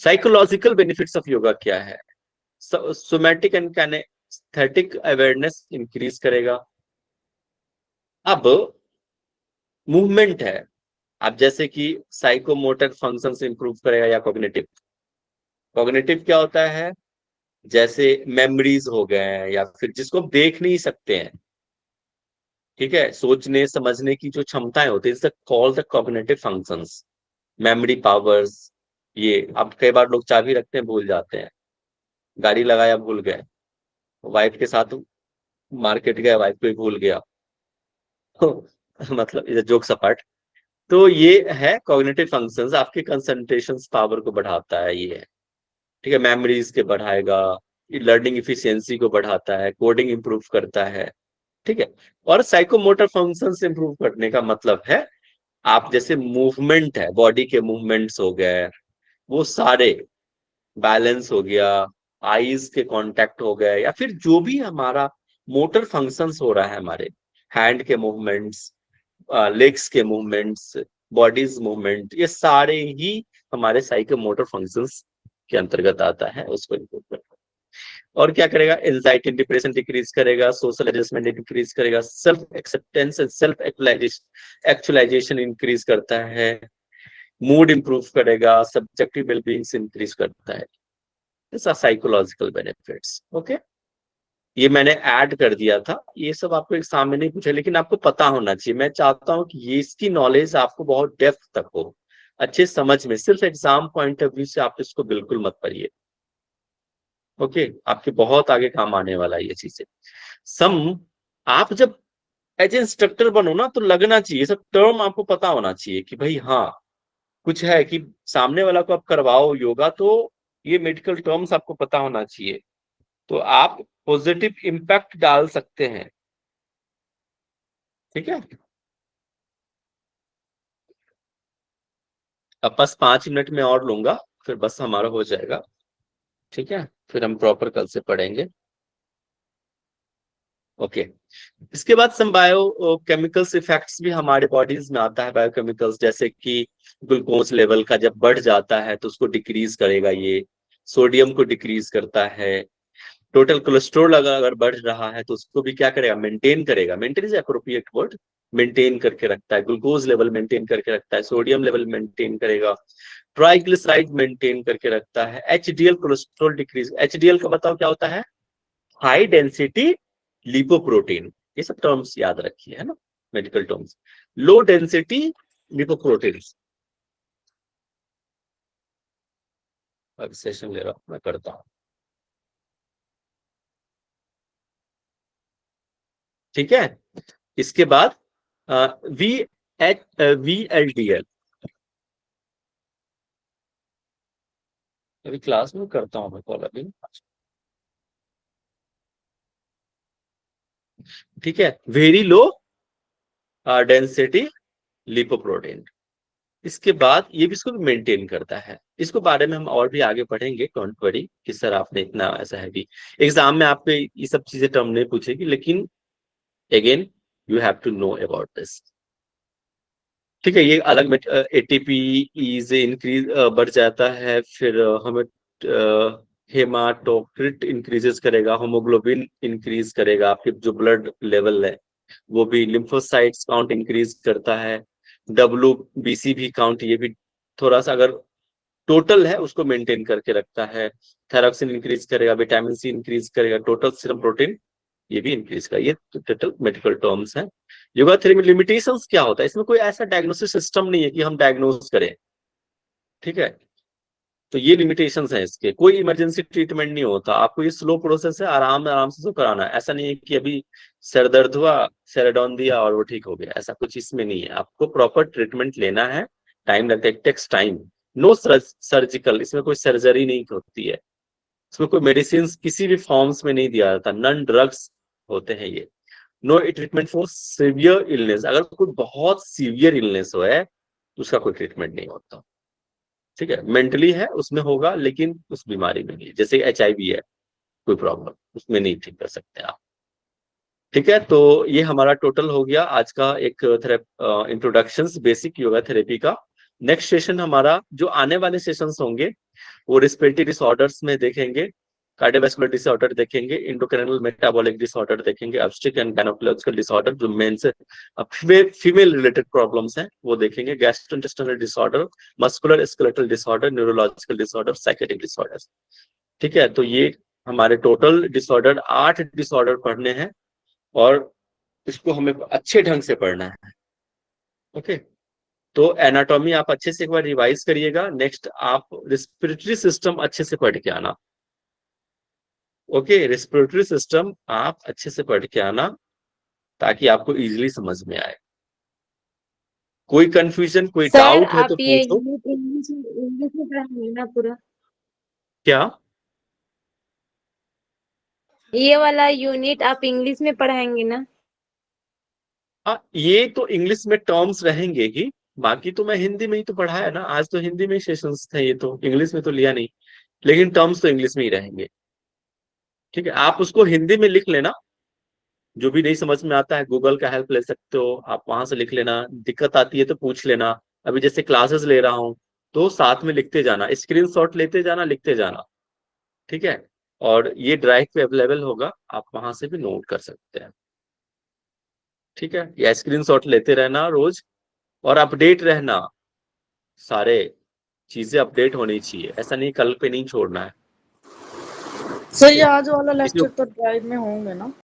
साइकोलॉजिकल बेनिफिट्स ऑफ योगा क्या है? Somatic and kinaesthetic awareness increase करेगा। अब मूवमेंट है, अब जैसे कि साइकोमोटर फंक्शंस इंप्रूव करेगा, या कॉग्निटिव। कॉग्निटिव क्या होता है? जैसे मेमोरीज हो गए हैं, या फिर जिसको हम देख नहीं सकते हैं, ठीक है, सोचने समझने की जो क्षमताएं होती है, call the cognitive functions, memory powers. ये अब कई बार लोग चाबी रखते हैं, भूल जाते हैं, गाड़ी लगाया भूल गए, वाइफ के साथ मार्केट गया, वाइफ को ही भूल गया मतलब इधर जोक सपाट। तो ये है कॉग्निटिव फंक्शंस, आपके कंसंट्रेशन पावर को बढ़ाता है ये है, ठीक है। मेमोरीज के बढ़ाएगा, लर्निंग इफिशियंसी को बढ़ाता है, कोडिंग इंप्रूव करता है, ठीक है। और साइकोमोटर फंक्शंस इंप्रूव करने का मतलब है, आप जैसे मूवमेंट है, बॉडी के मूवमेंट्स हो गए, वो सारे बैलेंस हो गया, आईज के कांटेक्ट हो गए, या फिर जो भी हमारा मोटर फंक्शंस हो रहा है, हमारे हैंड के मूवमेंट्स, लेग्स के मूवमेंट्स, बॉडीज मूवमेंट, ये सारे ही हमारे साइकोमोटर फंक्शंस के अंतर्गत आता है, उसको इंप्रूव करता है। और क्या करेगा, एंजाइटी डिप्रेशन डिक्रीज करेगा, सोशल एडजस्टमेंट डिक्रीज करेगा, self acceptance and self actualization increase करता है, मूड इंप्रूव करेगा, सब्जेक्टिव वेलबींग इंक्रीज करता है। Psychological benefits, okay. ये मैंने ऐड कर दिया था, ये सब आपको एग्जाम में नहीं पूछा, लेकिन आपको पता होना चाहिए। मैं चाहता हूं कि ये इसकी नॉलेज आपको बहुत डेप्थ तक हो, अच्छे समझ में, सिर्फ एग्जाम पॉइंट ऑफ व्यू से आप इसको बिल्कुल मत पढ़िए, ओके। आपके बहुत आगे काम आने वाला है ये चीजें। सम, आप जब एज इंस्ट्रक्टर बनो ना, तो लगना चाहिए, सब टर्म आपको पता होना चाहिए कि भाई हाँ, कुछ है कि सामने वाला को आप करवाओ योगा, तो ये मेडिकल टर्म्स आपको पता होना चाहिए, तो आप पॉजिटिव इम्पैक्ट डाल सकते हैं, ठीक है। अब बस 5 मिनट में और लूंगा, फिर बस हमारा हो जाएगा, ठीक है। फिर हम प्रॉपर कल से पढ़ेंगे, ओके। इसके बाद सम बायो केमिकल्स इफेक्ट्स भी हमारे बॉडीज में आता है। बायोकेमिकल्स जैसे कि ग्लूकोज लेवल का जब बढ़ जाता है तो उसको डिक्रीज करेगा ये, सोडियम को डिक्रीज करता है, टोटल कोलेस्ट्रॉल अगर बढ़ रहा है तो उसको भी क्या करेगा, मेंटेन करेगा। Maintain is appropriate word, maintain करके रखता है। ग्लूकोज लेवल मेंटेन करके रखता है, सोडियम लेवल मेंटेन करेगा, ट्राइग्लिसराइड मेंटेन करके रखता है, एचडीएल कोलेस्ट्रॉल डिक्रीज। एचडीएल का बताओ क्या होता है, हाई डेंसिटी लिपोप्रोटीन। ये सब टर्म्स याद रखिए, है ना, medical terms. Low density lipoprotein. अब सेशन ले रहा हूं, मैं करता हूं, ठीक है। इसके बाद VLDL, अभी क्लास में करता हूं मैं कॉल अभी, ठीक है। Very low density lipoprotein. इसके बाद ये भी इसको मेंटेन करता है। इसको बारे में हम और भी आगे पढ़ेंगे, डोंट वरी कि सर आपने इतना ऐसा है भी। एग्जाम में आपको ये सब चीजें टर्म नहीं पूछेगी, लेकिन again you have to know about this, ठीक है। ये अलग एटीपी इज इंक्रीज बढ़ जाता है, फिर हमें हेमाटोक्रिट इंक्रीजेस करेगा, होमोग्लोबिन इंक्रीज करेगा, आपके जो ब्लड लेवल है वो भी, लिम्फोसाइट्स काउंट इंक्रीज करता है, WBC भी काउंट, ये भी थोड़ा सा अगर टोटल है उसको मेंटेन करके रखता है। थायरॉक्सिन इंक्रीज करेगा, विटामिन सी इंक्रीज करेगा, टोटल सीरम प्रोटीन ये भी इंक्रीज करेगा। ये टोटल मेडिकल टर्म्स हैं। योगा थेरेपी में लिमिटेशंस क्या होता है, इसमें कोई ऐसा डायग्नोसिस सिस्टम नहीं है कि हम डायग्नोज करें, ठीक है। तो ये लिमिटेशंस हैं इसके, कोई इमरजेंसी ट्रीटमेंट नहीं होता, आपको ये स्लो प्रोसेस है, आराम आराम से तो कराना है। ऐसा नहीं है कि अभी सर दर्द हुआ, सेराडॉन दिया और वो ठीक हो गया, ऐसा कुछ इसमें नहीं है। आपको प्रॉपर ट्रीटमेंट लेना है, टाइम लगता है, टेक्स टाइम। नो सर्जिकल, इसमें कोई सर्जरी नहीं होती है, इसमें कोई मेडिसिन किसी भी फॉर्म्स में नहीं दिया जाता, नन ड्रग्स होते हैं ये। No treatment for severe illness, अगर कोई बहुत सीवियर इलनेस हो है तो उसका कोई ट्रीटमेंट नहीं होता, ठीक है। मेंटली है उसमें होगा, लेकिन उस बीमारी में नहीं, जैसे HIV है कोई प्रॉब्लम, उसमें नहीं ठीक कर सकते आप, ठीक है। तो ये हमारा टोटल हो गया आज का एक इंट्रोडक्शन बेसिक योगा थेरेपी का। नेक्स्ट सेशन हमारा जो आने वाले सेशंस होंगे वो रिस्पिरेटरी डिसऑर्डर्स में देखेंगे, कार्डियोवैस्कुलर डिसऑर्डर देखेंगे, इंडोक्राइनल मेटाबॉलिक डिसऑर्डर देखेंगे, ऑब्स्ट्रिक एंड गायनेकोलॉजिकल डिसऑर्डर जो मेंस फीमेल रिलेटेड प्रॉब्लम्स हैं वो देखेंगे, gastrointestinal disorder, muscular skeletal disorder, neurological disorder, psychiatric disorders, ठीक है। तो ये हमारे टोटल डिसऑर्डर 8 डिसऑर्डर पढ़ने हैं और इसको हमें अच्छे ढंग से पढ़ना है, ओके। तो एनाटॉमी आप अच्छे से एक बार रिवाइज करिएगा। नेक्स्ट आप रिस्पिरेटरी सिस्टम अच्छे से पढ़ के आना, ओके। रेस्पिरेटरी सिस्टम आप अच्छे से पढ़ के आना ताकि आपको इजीली समझ में आए। कोई कंफ्यूजन, कोई सर डाउट है आप तो ये पूछो। यूनिट इंग्लिश में पढ़ाएंगे ना पूरा? क्या? ये वाला यूनिट आप इंग्लिश में पढ़ाएंगे ना? हाँ, ये तो इंग्लिश में टर्म्स रहेंगे ही, बाकी तो मैं हिंदी में ही तो पढ़ाया ना, आज तो हिंदी में ही सेशंस थे, ये तो इंग्लिश में तो लिया नहीं, लेकिन टर्म्स तो इंग्लिश में ही रहेंगे, ठीक है। आप उसको हिंदी में लिख लेना, जो भी नहीं समझ में आता है गूगल का हेल्प ले सकते हो, आप वहां से लिख लेना, दिक्कत आती है तो पूछ लेना। अभी जैसे क्लासेस ले रहा हूँ तो साथ में लिखते जाना, स्क्रीनशॉट लेते जाना, लिखते जाना, ठीक है। और ये ड्राइव पे अवेलेबल होगा, आप वहां से भी नोट कर सकते हैं, ठीक है। या स्क्रीनशॉट लेते रहना रोज और अपडेट रहना, सारे चीजें अपडेट होनी चाहिए, ऐसा नहीं कल पे नहीं छोड़ना है। सर ये आज वाला ये जो लेक्चर तो ड्राइव में होंगे ना?